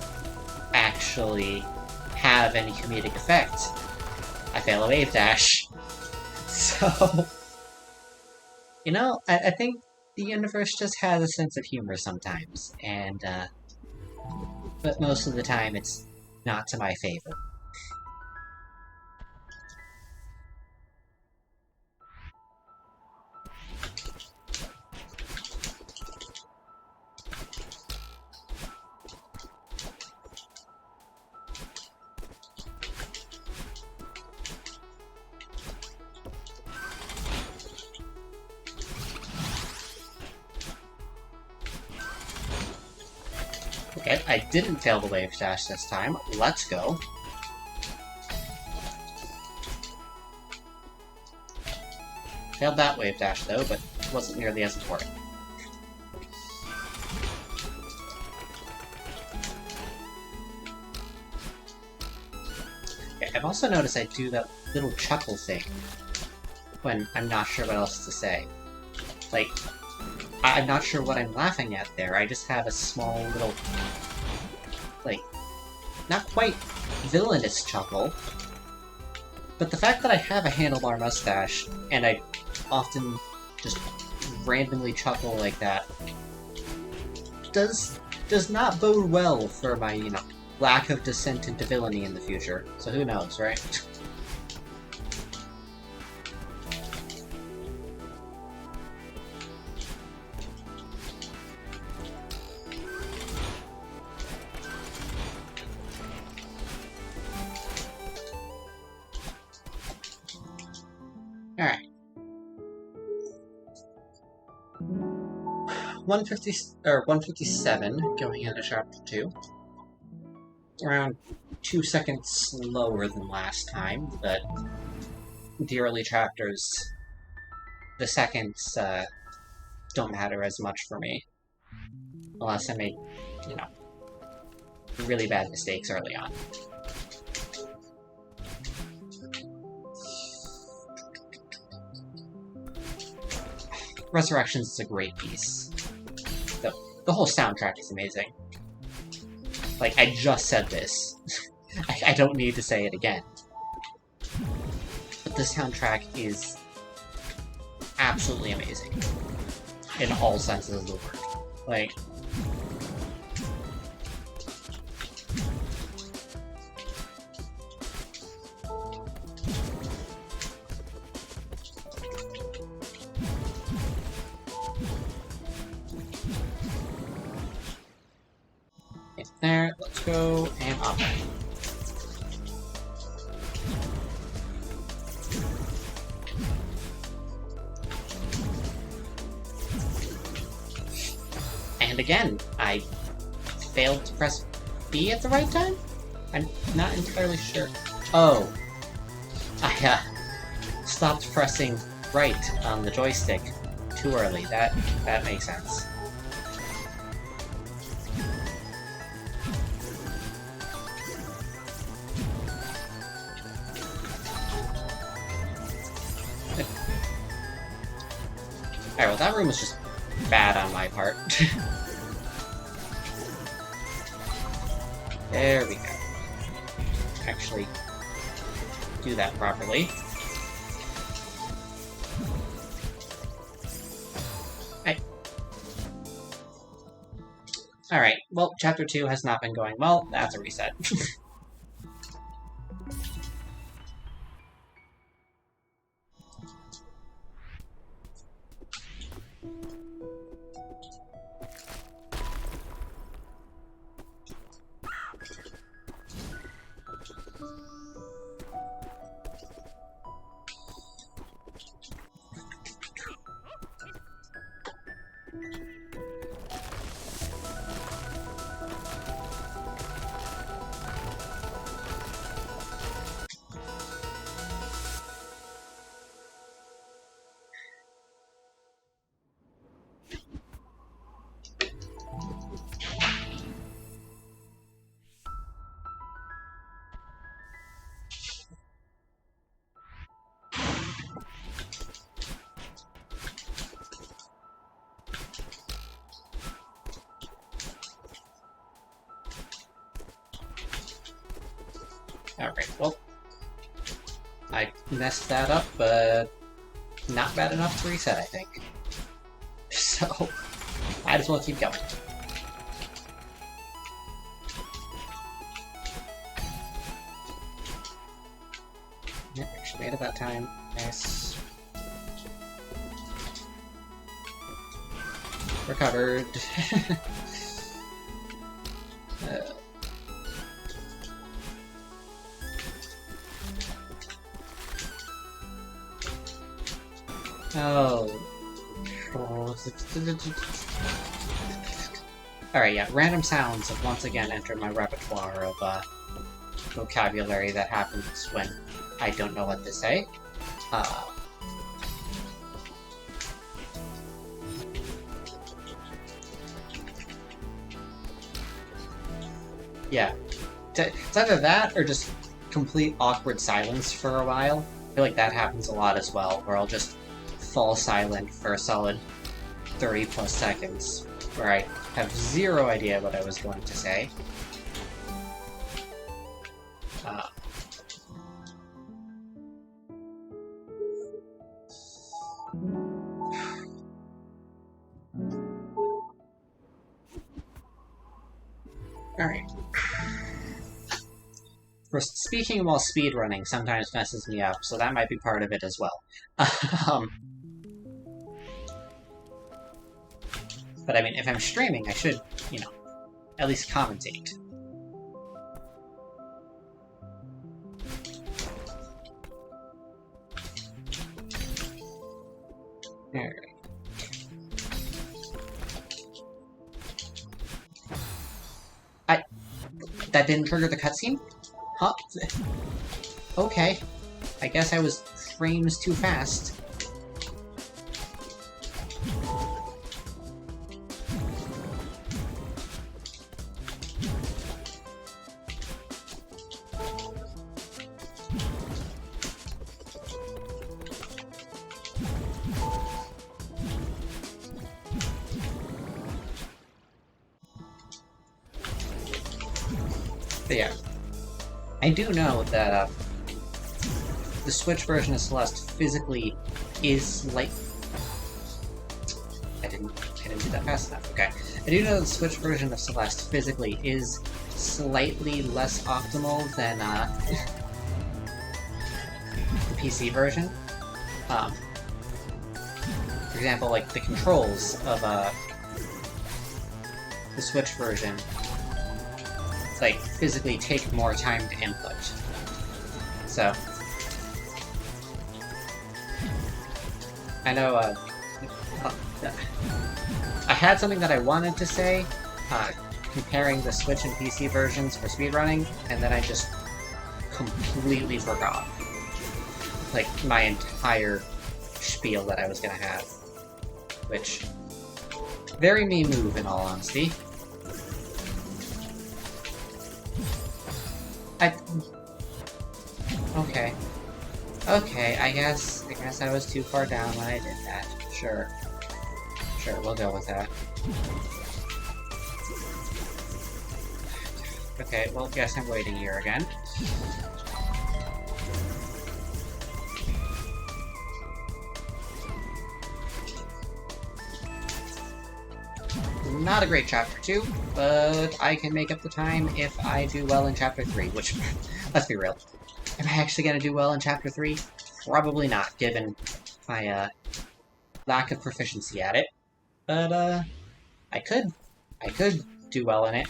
actually have any comedic effect, I fail a wave dash. So, I think the universe just has a sense of humor sometimes, and, but most of the time it's not to my favor. Okay, I didn't fail the wave dash this time. Let's go. Failed that wave dash though, but it wasn't nearly as important. Okay, I've also noticed I do that little chuckle thing when I'm not sure what else to say. Like, I'm not sure what I'm laughing at there, I just have a small little, like, not quite villainous chuckle, but the fact that I have a handlebar mustache, and I often just randomly chuckle like that, does not bode well for my, lack of descent into villainy in the future. So who knows, right? Alright. 157 going into chapter 2. Around 2 seconds slower than last time, but the early chapters, the seconds don't matter as much for me. Unless I make, really bad mistakes early on. Resurrections is a great piece. The whole soundtrack is amazing. Like, I just said this. I don't need to say it again. But the soundtrack is absolutely amazing. In all senses of the word. Like, there, let's go, and up. And again, I failed to press B at the right time? I'm not entirely sure. Oh. I stopped pressing right on the joystick too early. That makes sense. Alright, well that room was just bad on my part. There we go. Actually do that properly. Hey. Alright, well, Chapter 2 has not been going well. That's a reset. Alright, well, I messed that up, but not bad enough to reset, I think. So, might as well keep going. Yep, actually made it that time. Nice. Recovered. Oh. Alright, yeah, random sounds have once again entered my repertoire of vocabulary that happens when I don't know what to say. Yeah. It's either that or just complete awkward silence for a while. I feel like that happens a lot as well, where I'll just fall silent for a solid 30 plus seconds, where I have zero idea what I was going to say. Alright. Speaking while speedrunning sometimes messes me up, so that might be part of it as well. But I mean, if I'm streaming, I should, you know, at least commentate. Alright. That didn't trigger the cutscene? Huh? Okay. I guess I was frames too fast. But yeah, I do know that the Switch version of Celeste physically is like... I didn't do that fast enough. Okay, I do know the Switch version of Celeste physically is slightly less optimal than the PC version. For example, like the controls of the Switch version, like, physically take more time to input. So, I know I had something that I wanted to say, comparing the Switch and PC versions for speedrunning, and then I just completely forgot. Like, my entire spiel that I was gonna have. Which, very me move, in all honesty. Okay. Okay, I guess I was too far down when I did that. Sure. Sure, we'll go with that. Okay, well, guess I'm waiting here again. Not a great chapter 2, but I can make up the time if I do well in chapter 3, which, let's be real. Am I actually gonna do well in chapter 3? Probably not, given my, lack of proficiency at it. But, I could do well in it.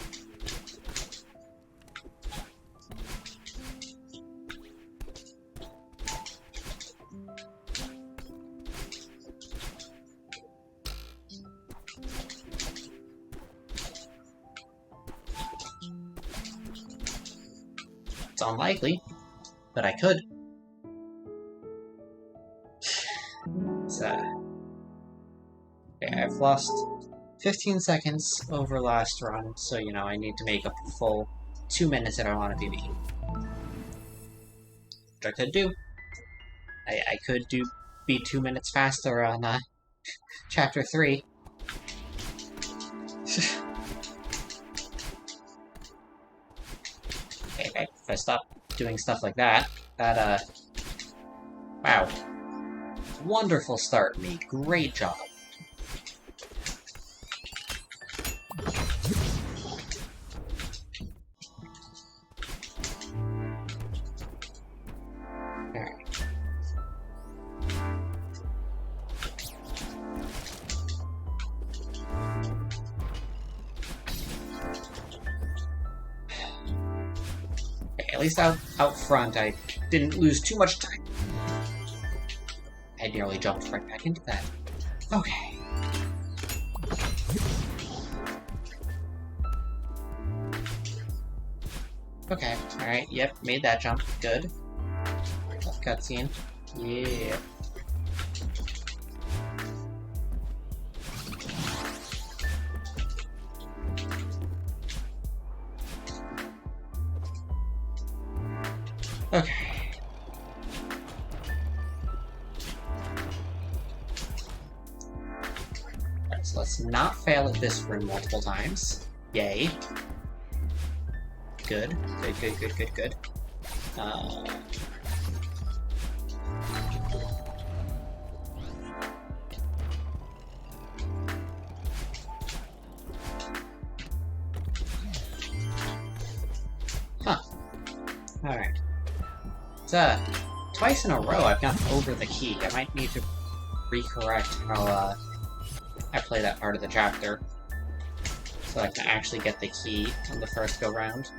It's unlikely, but I could. So, okay, I've lost 15 seconds over last run, so, you know, I need to make up a full 2 minutes if I want to PB. Which I could do. I could be 2 minutes faster on, chapter 3. Okay, if I stop doing stuff like that, wow. Wonderful start, me. Great job. Alright. Okay, at least out front, I didn't lose too much time. I nearly jumped right back into that. Okay. Okay, alright, yep, made that jump. Good. Tough cutscene. Yeah. Okay. Alright, so let's not fail at this room multiple times. Yay. Good. Good. Huh. Alright. So, twice in a row I've gone over the key. I might need to recorrect how, I play that part of the chapter. So I can actually get the key on the first go-round.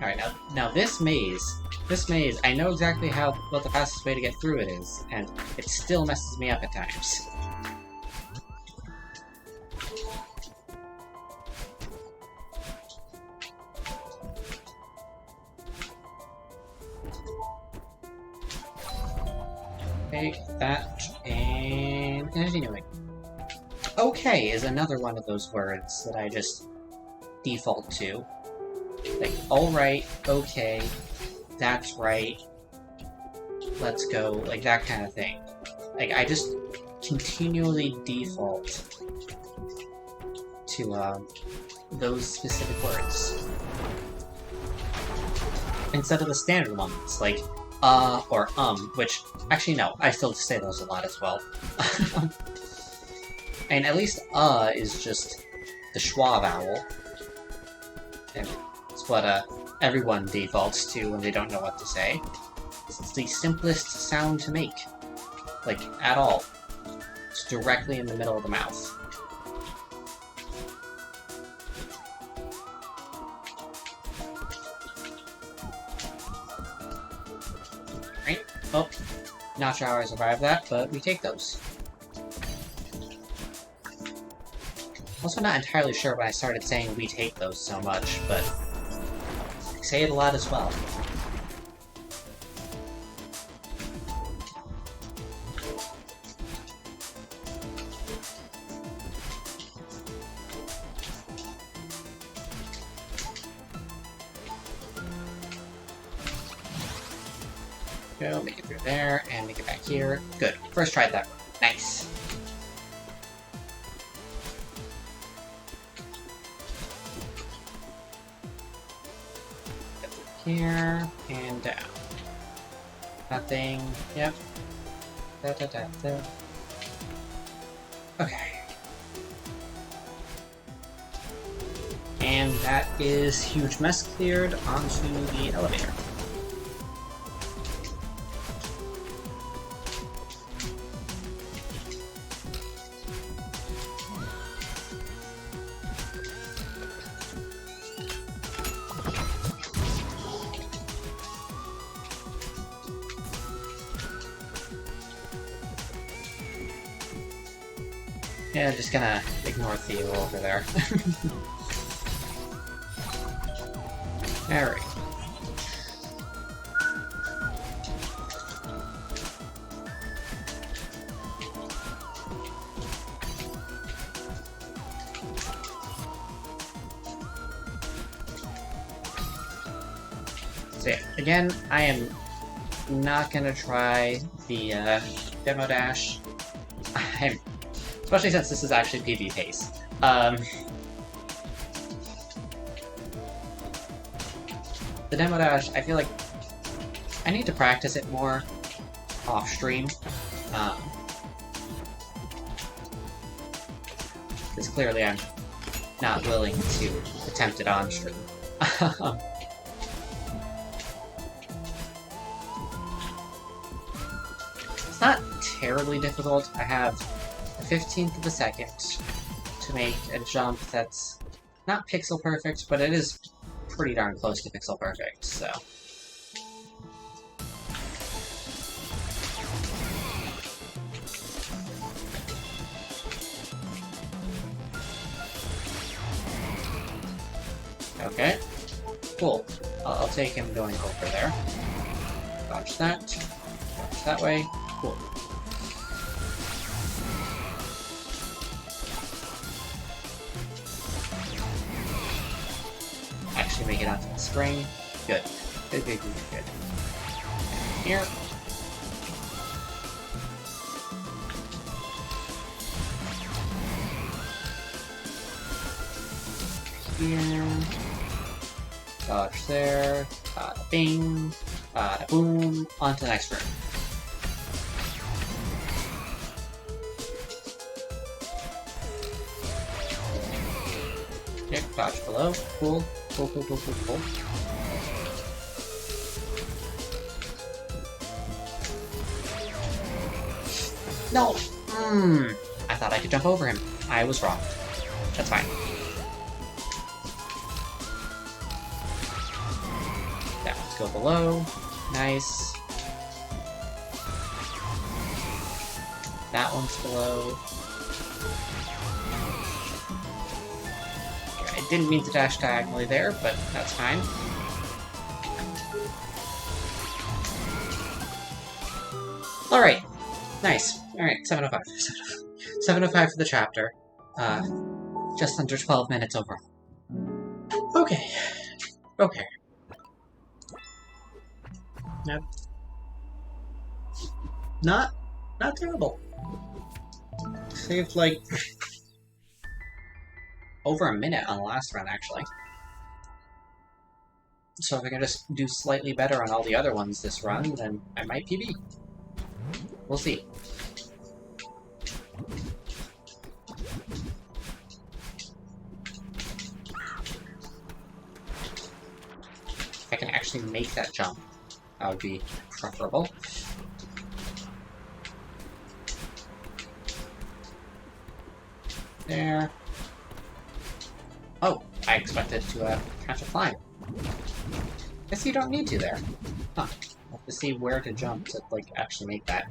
Alright, now this maze, I know exactly what the fastest way to get through it is, and it still messes me up at times. Take that, and continuing. Okay is another one of those words that I just default to. Like, alright, okay, that's right, let's go, like that kind of thing. Like, I just continually default to, those specific words. Instead of the standard ones, like, or which, actually no, I still say those a lot as well. And at least, is just the schwa vowel. And it's what, everyone defaults to when they don't know what to say. It's the simplest sound to make. Like, at all. It's directly in the middle of the mouth. Oh, not sure how I survived that, but we take those. Also not entirely sure when I started saying we take those so much, but I say it a lot as well. Go, make it through there, and make it back here. Good. First try that. Nice. Get through here, and down. Nothing. Yep. Da, da, da, da. Okay. And that is huge mess cleared onto the elevator. Yeah, just gonna ignore Theo over there. Alright. So yeah, again, I am not gonna try the demo dash. Especially since this is actually PB pace. The demo dash, I feel like I need to practice it more off stream. Because clearly I'm not willing to attempt it on stream. It's not terribly difficult. I have a 15th of a second to make a jump that's not pixel perfect, but it is pretty darn close to pixel perfect, so. Okay, cool. I'll take him going over there. Dodge that. Dodge that way. Cool. Actually make it onto the spring. Good. Good, good, good, good. And here. Here. Dodge there. Bing. Boom. On to the next room. Okay, dodge below. Cool. Cool, cool, cool, cool, cool. No! I thought I could jump over him. I was wrong. That's fine. That one's go below. Nice. That one's below. I didn't mean to dash diagonally there, but that's fine. Alright. Nice. Alright, 7 out of 5. 7 out of 5 for the chapter. Just under 12 minutes overall. Okay. Okay. Yep. Not terrible. Saved, like, over a minute on the last run, actually. So if I can just do slightly better on all the other ones this run, then I might PB. We'll see. If I can actually make that jump, that would be preferable. There. Oh, I expected to catch a climb. Guess you don't need to there. Huh. have to see where to jump to, like, actually make that.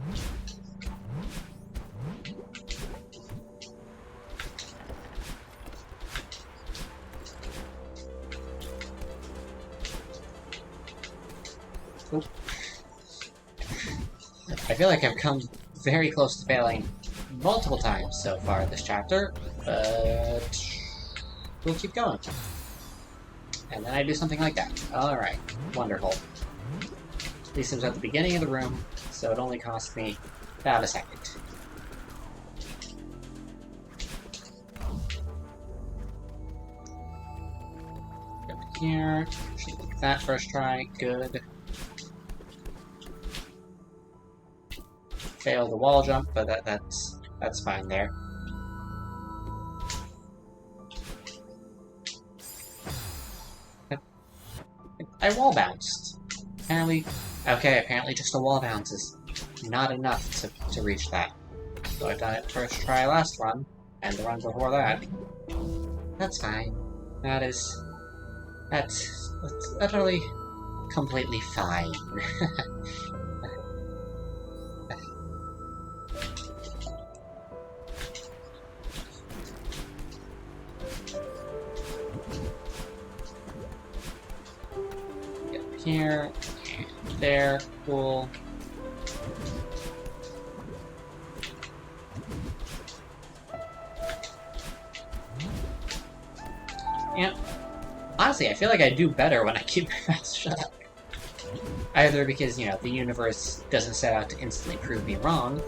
Oop. I feel like I've come very close to failing multiple times so far this chapter, but we'll keep going. And then I do something like that. Alright, wonderful. At least it was at the beginning of the room, so it only cost me about a second. Go here. Should look at that first try. Good. Failed the wall jump, but that's fine there. I wall bounced. Apparently just a wall bounce is not enough to reach that. So I've done it first try last run, and the run before that. That's fine. That's utterly, completely fine. Here, and there, cool. Yeah, honestly, I feel like I do better when I keep my mouth shut. Either because, you know, the universe doesn't set out to instantly prove me wrong,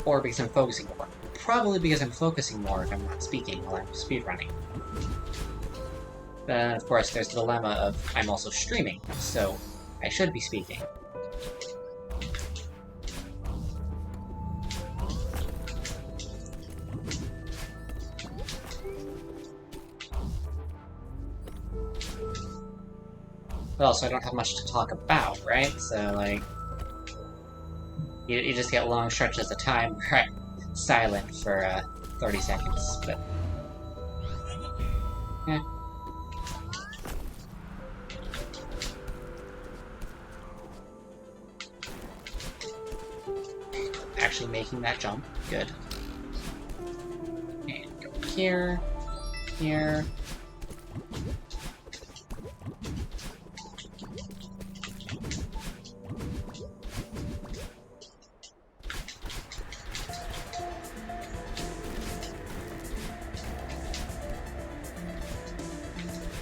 or because I'm focusing more. Probably because I'm focusing more if I'm not speaking while I'm speedrunning. Then, of course, there's the dilemma of I'm also streaming, so I should be speaking. But also, I don't have much to talk about, right? So, like, you just get long stretches of time where I'm silent for 30 seconds, but... eh. Actually making that jump. Good. And go here, here.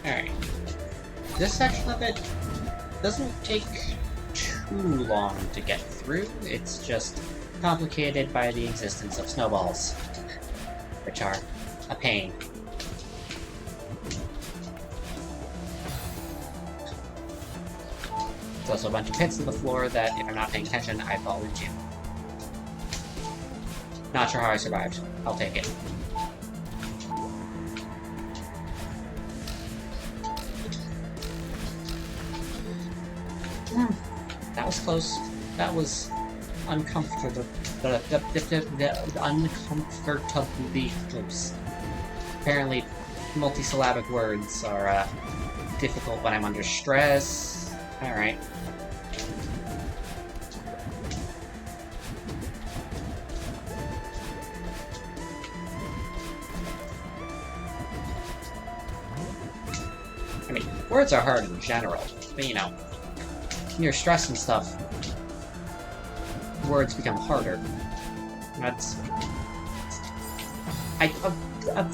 Alright. This section of it doesn't take too long to get through. It's just complicated by the existence of snowballs, which are a pain. There's also a bunch of pits in the floor that, if I'm not paying attention, I fall into. Not sure how I survived. I'll take it. That was close. That was uncomfortably close. Apparently, multisyllabic words are difficult when I'm under stress. Alright. I mean, words are hard in general, but you know, when you're stressed and stuff, words become harder. That's... Okay. I'm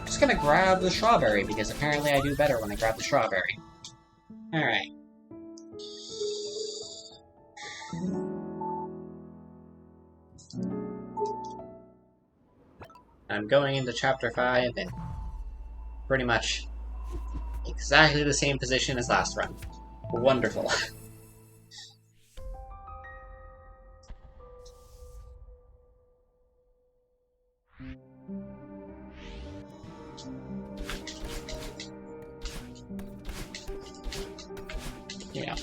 just gonna grab the strawberry, because apparently I do better when I grab the strawberry. Alright. I'm going into Chapter 5 in pretty much exactly the same position as last run. Wonderful. You know,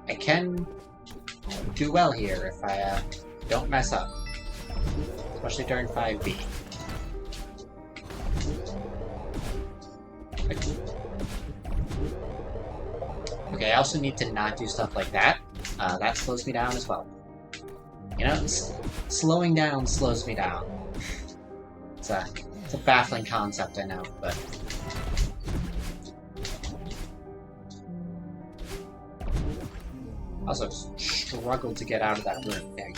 I can do well here if I Don't mess up. Especially during 5B. Okay, I also need to not do stuff like that. That slows me down as well. You know, slowing down slows me down. It's a baffling concept, I know, but... Also struggled to get out of that room. Okay.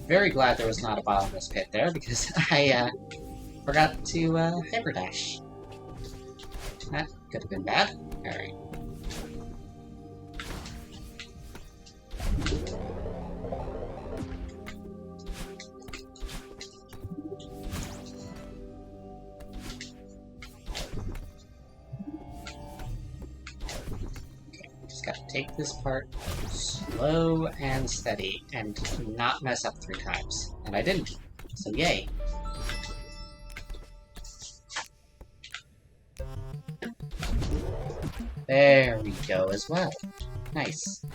Very glad there was not a bottomless pit there, because I forgot to hyperdash. That could have been bad. Alright. Gotta take this part slow and steady and not mess up 3 times. And I didn't. So yay. There we go as well. Nice.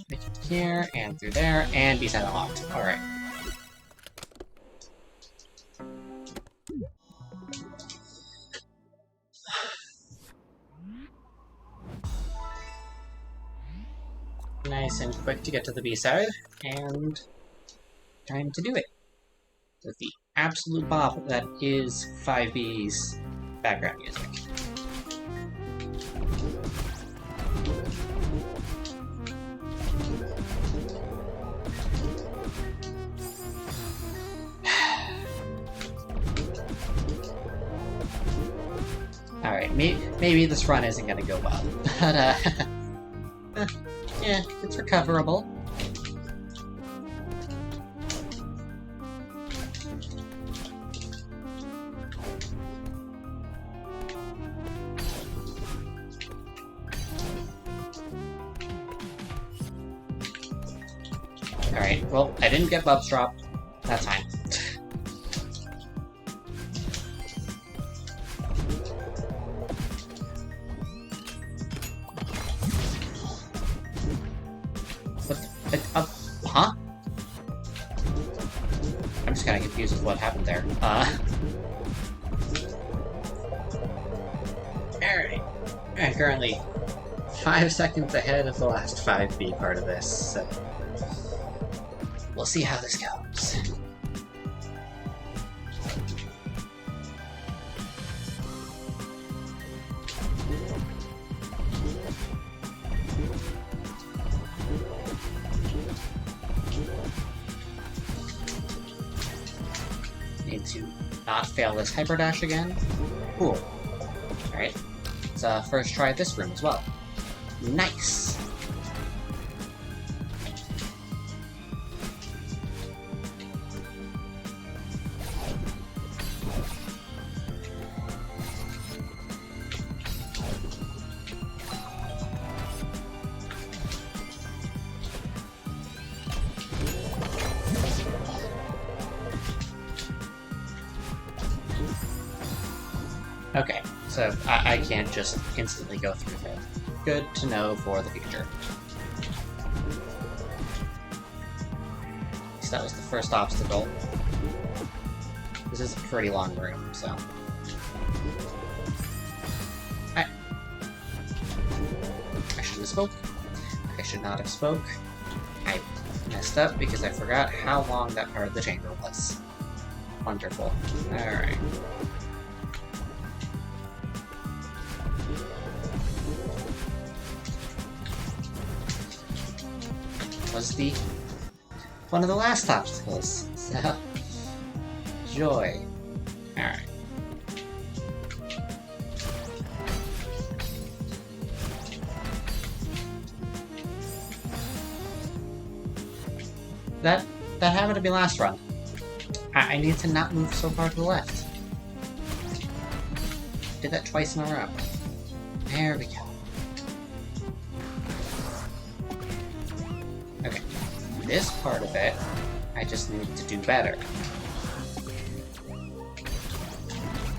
Make it here, and through there, and be set unlocked. Alright. Nice and quick to get to the B-side, and time to do it. With the absolute bop that is 5B's background music. Alright, maybe this run isn't gonna go well, but yeah, it's recoverable. Alright, well, I didn't get Bub's drop that time. Huh? I'm just kinda confused with what happened there. Alright. I'm currently 5 seconds ahead of the last 5B part of this, so... we'll see how this goes. Need to not fail this hyper dash again. Cool. Alright. Let's first try this room as well. Nice! Okay, so I can't just instantly go through there. Good to know for the future. At least that was the first obstacle. This is a pretty long room, so... I should have spoke. I should not have spoke. I messed up because I forgot how long that part of the chamber was. Wonderful. Alright. Was the one of the last obstacles, so joy. Alright. That happened to be last run. I need to not move so far to the left. Did that twice in a row. There we go. this part of it, I just need to do better.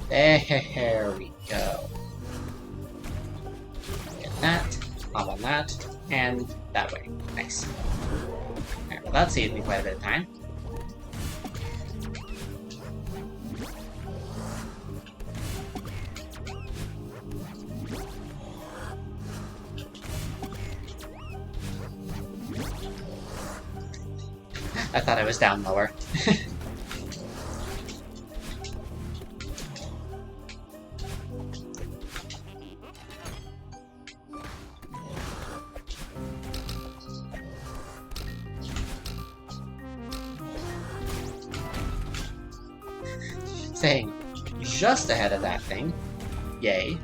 There we go. Get that, hop on that, and that way. Nice. Alright, well that saved me quite a bit of time. I thought I was down lower. Staying just ahead of that thing. Yay.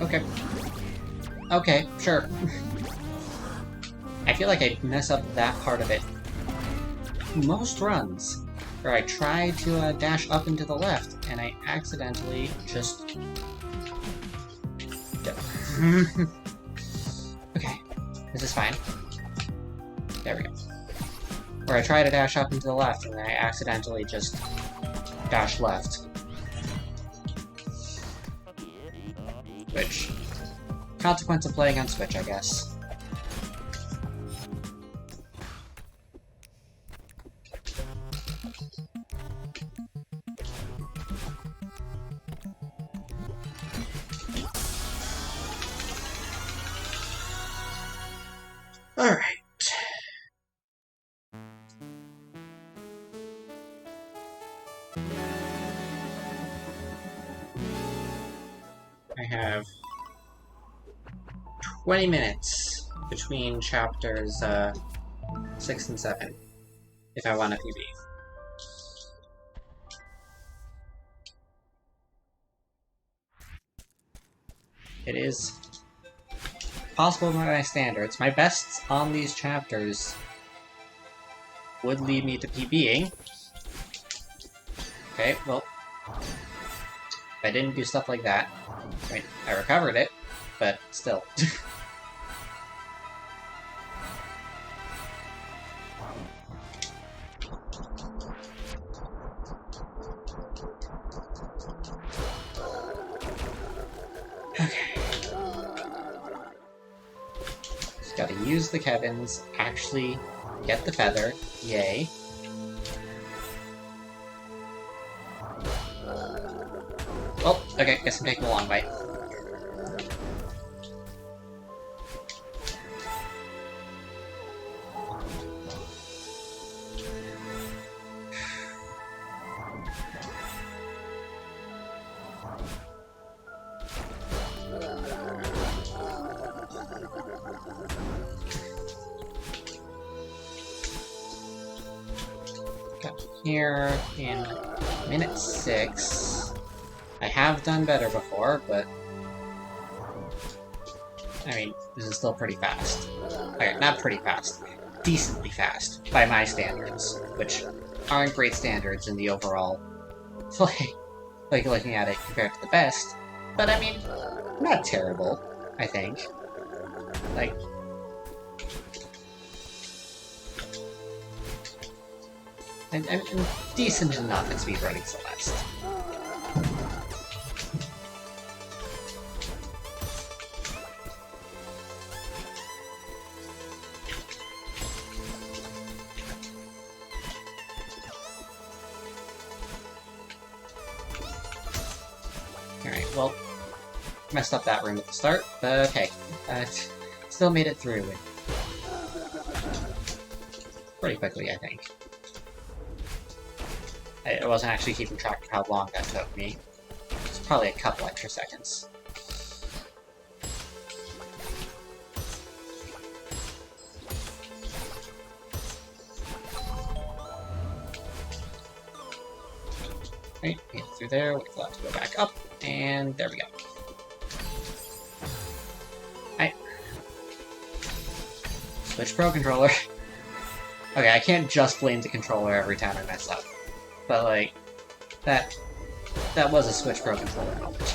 Okay. Okay, sure. I feel like I mess up that part of it most runs, where I try to dash up and to the left, and I accidentally just... Okay, this is fine. There we go. Where I try to dash up and to the left, and I accidentally just dash left. Which, consequence of playing on Switch, I guess. Alright. I have 20 minutes between chapters 6 and 7, if I want a PB. It is possible by my standards. My bests on these chapters would lead me to PBing. Okay, well, if I didn't do stuff like that, I mean, I recovered it, but still. Okay. Just gotta use the Kevins, actually get the feather, yay. Oh, okay, guess I'm taking a long way. Got here in minute 6. I have done better before, but I mean, this is still pretty fast. Okay, not pretty fast. Decently fast, by my standards, which aren't great standards in the overall play, like looking at it compared to the best. But I mean, not terrible, I think. Like, and decent enough at speedrunning Celeste. Alright, well, messed up that room at the start, but okay. Still made it through it. Pretty quickly, I think. I wasn't actually keeping track of how long that took me. It's probably a couple extra seconds. Right, get through there, wait for that to go back up, and there we go. Hi. Switch Pro Controller. Okay, I can't just blame the controller every time I mess up. But, like, that was a Switch Pro controller moment.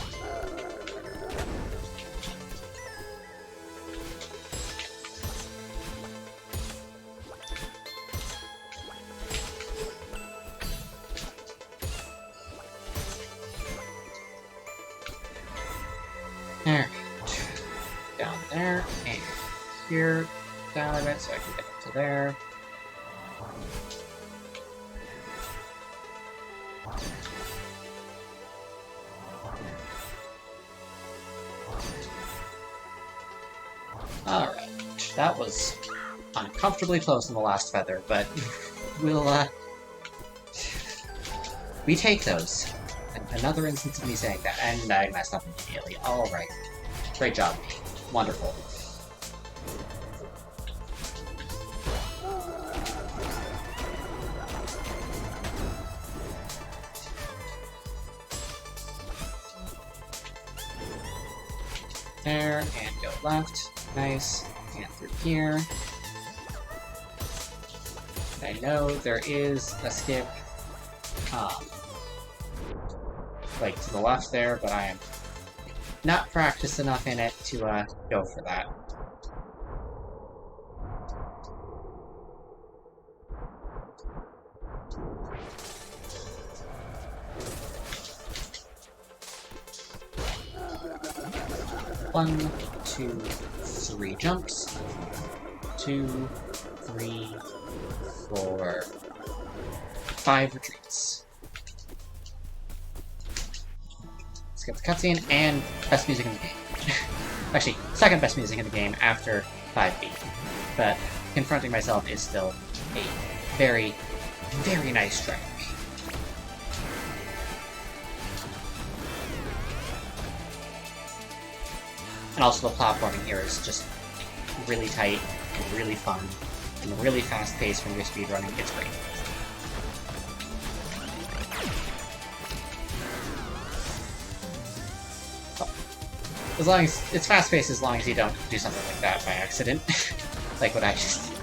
Alright. Down there, and here, down a bit so I can get up to there. Alright, that was uncomfortably close in the last feather, but we'll, we take those. Another instance of me saying that, and I messed up immediately. Alright. Great job. Wonderful. There, and go left. Nice. And through here. I know there is a skip, like to the left there, but I am not practiced enough in it to, go for that. One, two, three jumps. 2, 3, 4, 5 retreats. Skip the cutscene, and best music in the game. Actually, second best music in the game after 5B. But confronting myself is still a very, very nice track. And also the platforming here is just really tight, and really fun, and really fast-paced when you're speedrunning. It's great. As long as it's fast-paced, as long as you don't do something like that by accident, like what I just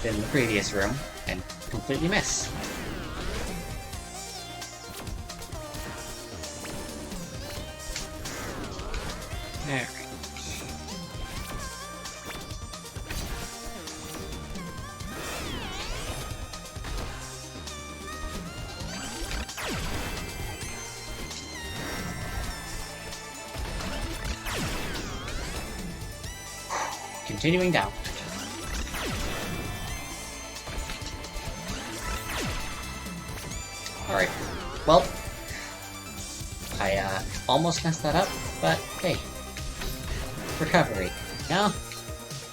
did in the previous room, and completely miss. Alright. Continuing down. Alright. Well, I almost messed that up, but hey. Recovery. No?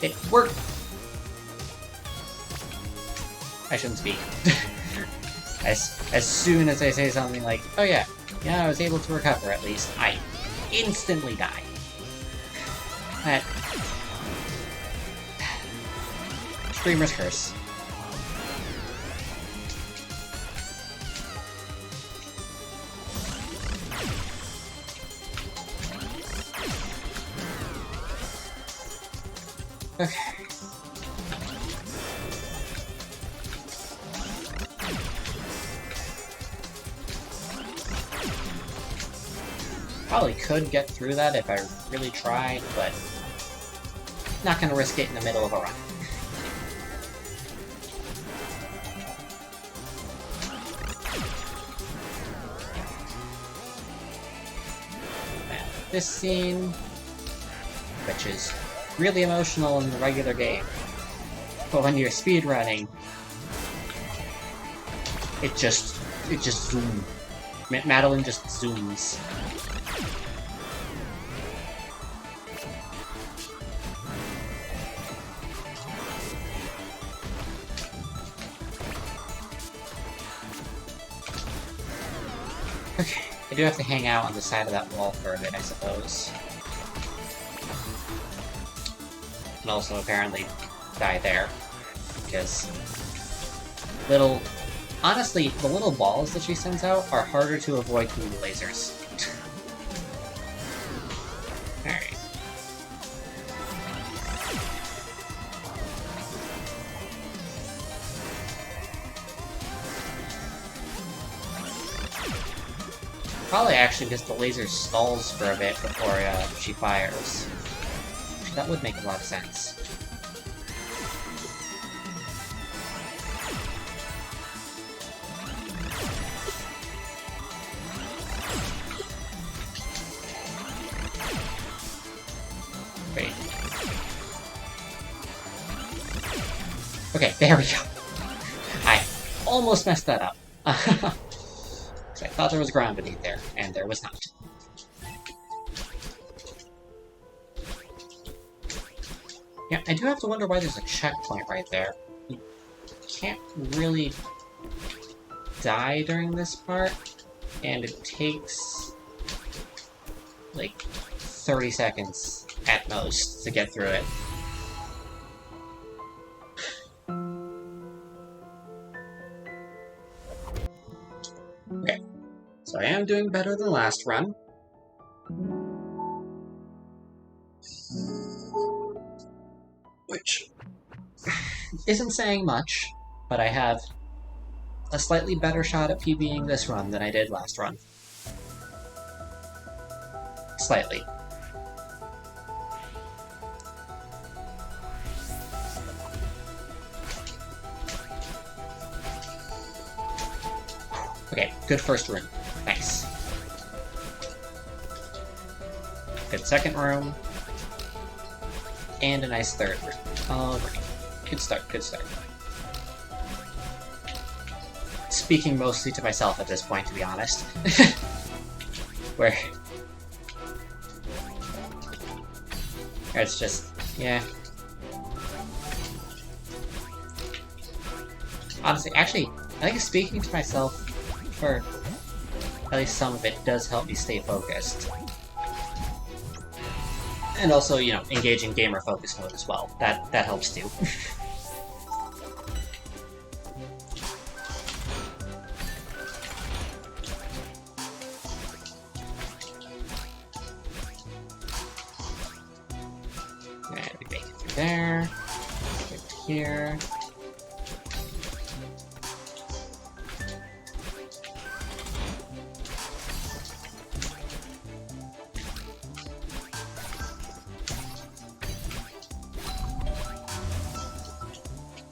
It worked! I shouldn't speak. As soon as I say something like, oh yeah, I was able to recover at least, I instantly die. That... Streamer's curse. Okay. Probably could get through that if I really tried, but not gonna risk it in the middle of a run. This scene, which is really emotional in the regular game, but when you're speedrunning, it just zooms. Madeline just zooms. Okay. I do have to hang out on the side of that wall for a bit, I suppose. And also apparently die there. Because honestly, the little balls that she sends out are harder to avoid than the lasers. Alright. Probably actually because the laser stalls for a bit before she fires. That would make a lot of sense. Wait. Okay, there we go. I almost messed that up. I thought there was ground beneath there, and there was not. Yeah, I do have to wonder why there's a checkpoint right there. You can't really die during this part, and it takes like 30 seconds at most to get through it. Okay, so I am doing better than last run. Which isn't saying much, but I have a slightly better shot at PBing this run than I did last run. Slightly. Okay, good first room. Nice. Good second room. And a nice third room. Alright. Good start, good start. Speaking mostly to myself at this point, to be honest. Where it's just, yeah. Honestly, actually, I think speaking to myself for at least some of it does help me stay focused. And also, you know, engaging gamer focus mode as well. That helps too. And we make it through there. Get here.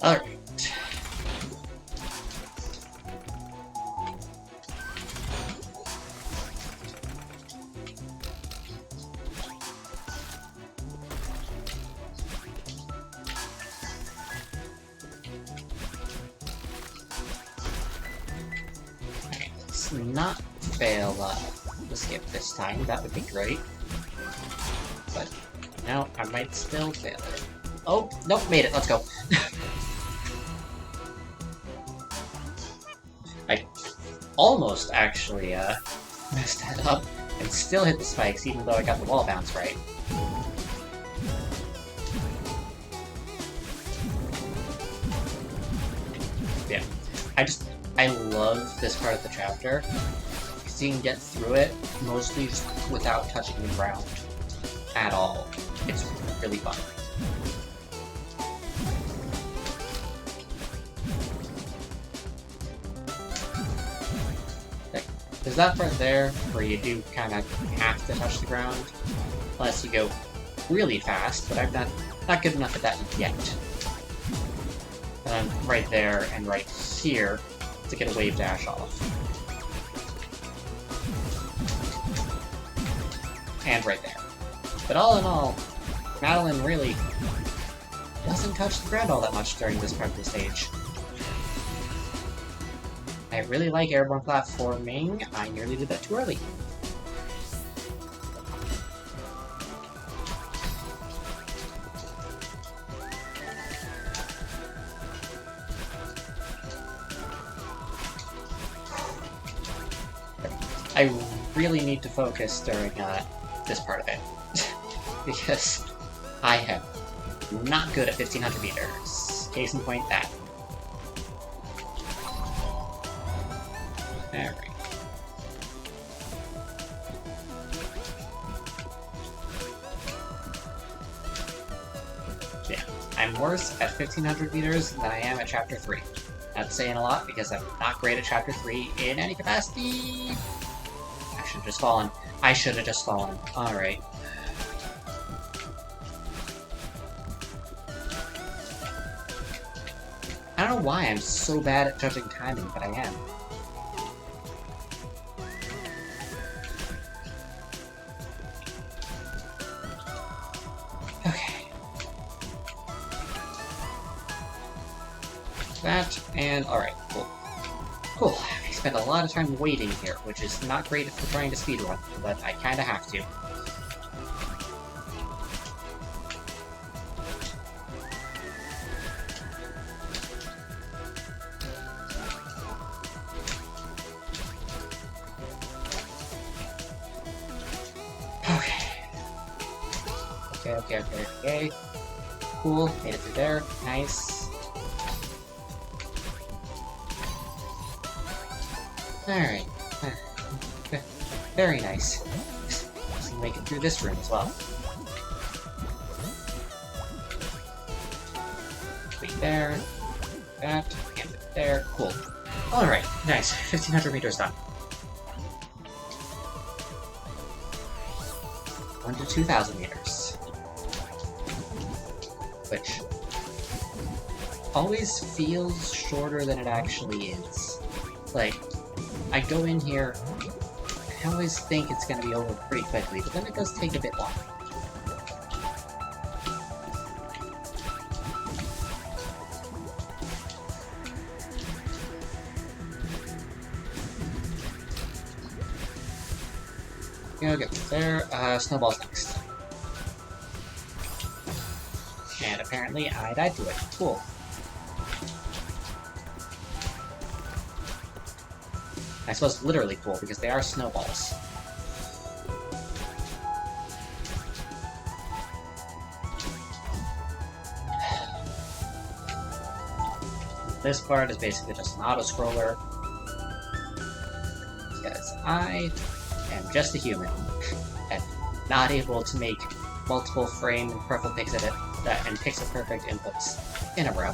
Alright. Okay, let's not fail the skip this time. That would be great. But now I might still fail it. Oh, nope, made it. Let's go. I almost actually messed that up and still hit the spikes, even though I got the wall bounce right. Yeah, I love this part of the chapter, because you can get through it mostly just without touching the ground at all. It's really fun. There's that part there where you do kind of have to touch the ground, unless you go really fast, but I'm not good enough at that yet. And I'm right there and right here to get a wave dash off. And right there. But all in all, Madeline really doesn't touch the ground all that much during this part of the stage. I really like airborne platforming. I nearly did that too early. I really need to focus during this part of it. Because I am not good at 1500 meters. Case in point, that. Alright. Yeah, I'm worse at 1500 meters than I am at Chapter 3. That's saying a lot, because I'm not great at Chapter 3 in any capacity. Actually, should have just fallen. I should have just fallen. Alright. I don't know why I'm so bad at judging timing, but I am. Okay. That, and alright, cool. Cool. I spent a lot of time waiting here, which is not great if we're trying to speedrun, but I kinda have to. Okay. Cool, made it through there. Nice. Alright. Very nice. Let's make it through this room as well. Wait there. That. And there. Cool. Alright, nice. 1,500 meters done. 1 to 2,000 meters. Which always feels shorter than it actually is. Like, I go in here, I always think it's gonna be over pretty quickly, but then it does take a bit longer. Okay, there, snowball's next. And apparently I died to it. Cool. I suppose literally cool, because they are snowballs. This part is basically just an auto-scroller. Because I am just a human, and not able to make multiple frame and perfect pixel-perfect inputs in a row.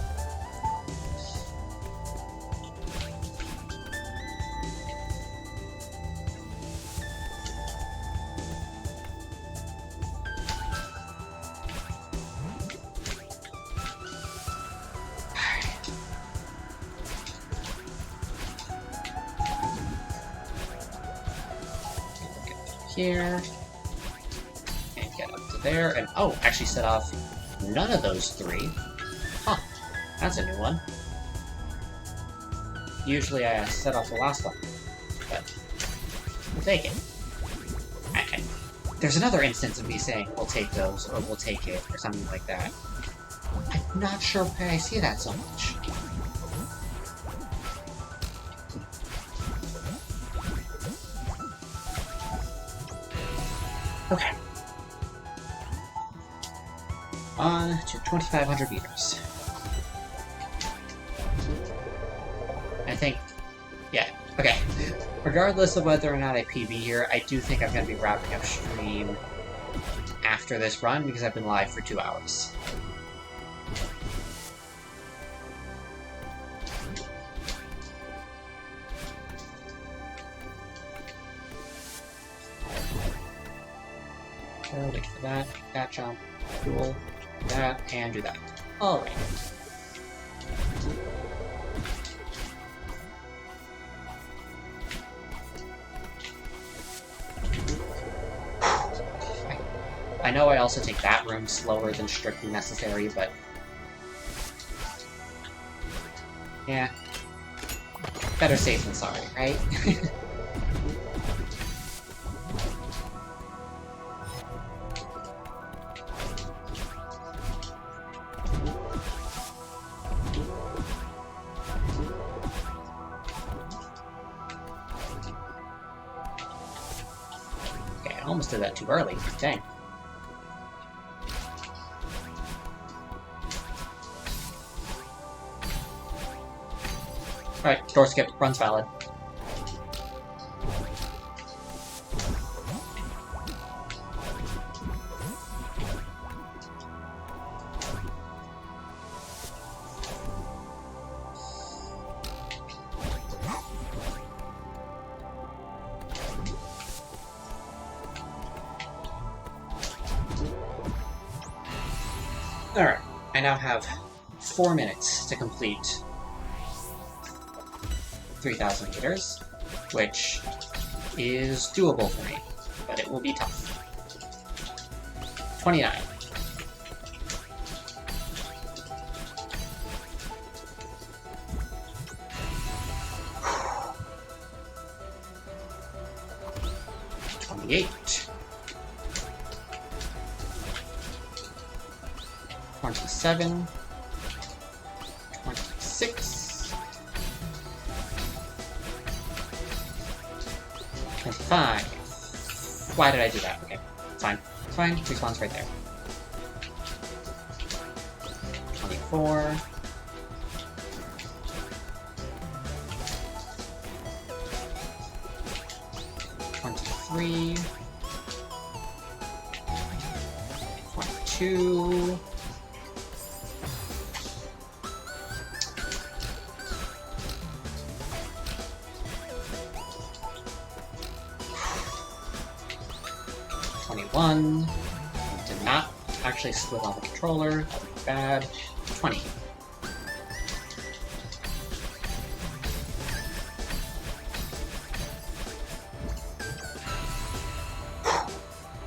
Here, and get up to there, and oh, actually set off none of those three. Huh, that's a new one. Usually I set off the last one, but we'll take it. There's another instance of me saying, we'll take those, or we'll take it, or something like that. I'm not sure why I see that so much. Okay. On to 2,500 meters. I think, yeah, okay. Regardless of whether or not I PB here, I do think I'm going to be wrapping up stream after this run, because I've been live for 2 hours. Wait for that jump, cool, that, and do that. Alright. I know I also take that room slower than strictly necessary, but... yeah. Better safe than sorry, right? Almost did that too early. Dang. Alright, door skip. Run's valid. I now have 4 minutes to complete 3,000 meters, which is doable for me, but it will be tough. 29. $28. 27. 26. 25. Why did I do that? Okay, fine. It's fine. Respawn's right there. 24. 23. 22. 21. Did not actually split on the controller. That would be bad. 20.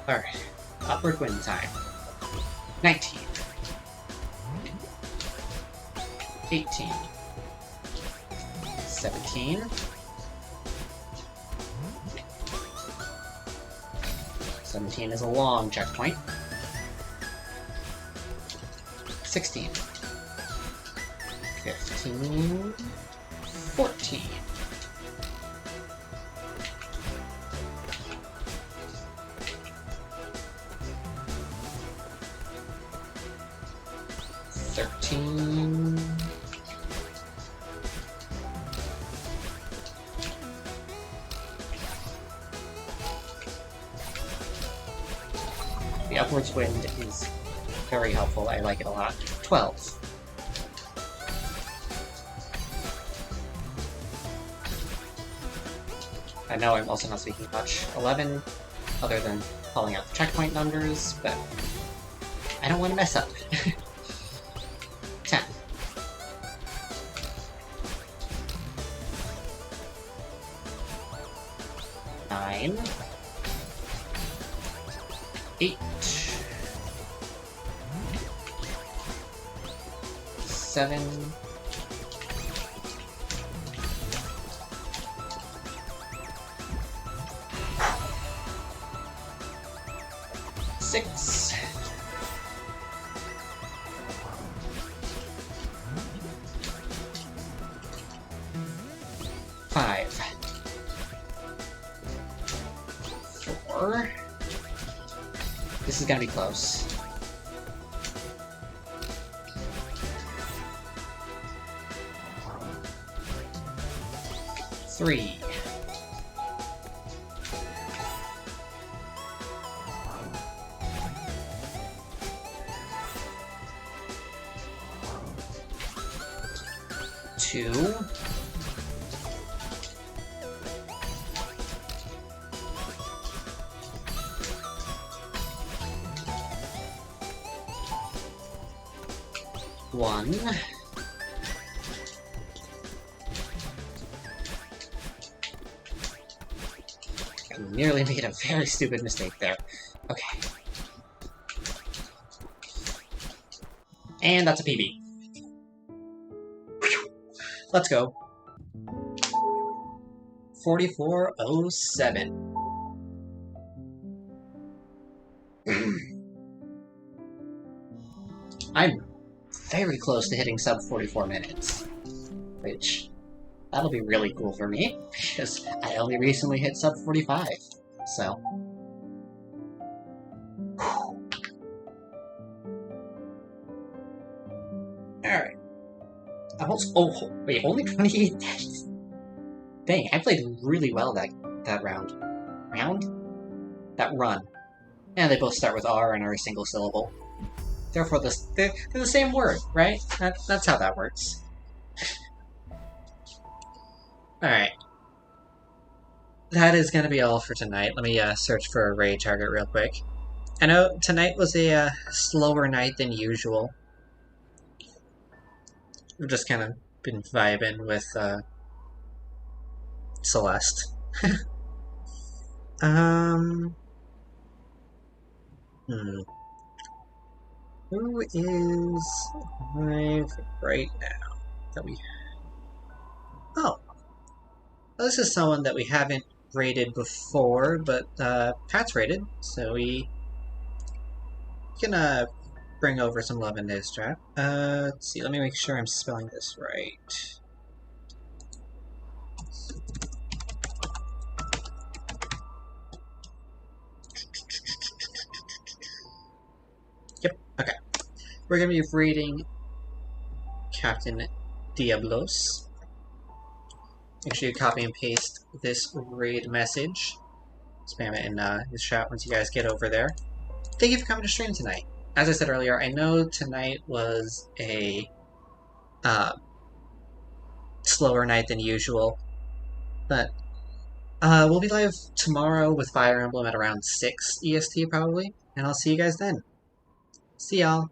Alright. Upward wind time. 19. 18. 17. 17 is a long checkpoint. 16. 15. 14. 13. 'The upwards wind is very helpful. I like it a lot. 12. 'I know I'm also not speaking much. 11, other than calling out the checkpoint numbers, but I don't want to mess up. 10. 9. 8. 7. 6. 5. 4. This is gonna be close. 3. 2. 1. 'I nearly made a very stupid mistake there. Okay. And that's a PB. Let's go. 44:07. I'm very close to hitting sub 44 minutes, which that'll be really cool for me, because I only recently hit sub 45, so. Alright. Oh, wait, only 28 days? Dang, I played really well that round. That run. And they both start with R and are a single syllable. Therefore, they're the same word, right? That's how that works. Alright. That is gonna be all for tonight. Let me search for a raid target real quick. I know tonight was a slower night than usual. I've just kind of been vibing with Celeste. um, hmm. Who is live right now that we? Oh, well, this is someone that we haven't rated before, but Pat's rated, so we can bring over some love in this chat. Let's see. Let me make sure I'm spelling this right. Yep. Okay. We're gonna be reading Captain Diablos. Make sure you copy and paste this raid message. Spam it in his chat once you guys get over there. Thank you for coming to stream tonight. As I said earlier, I know tonight was a slower night than usual, but we'll be live tomorrow with Fire Emblem at around 6 EST probably, and I'll see you guys then. See y'all.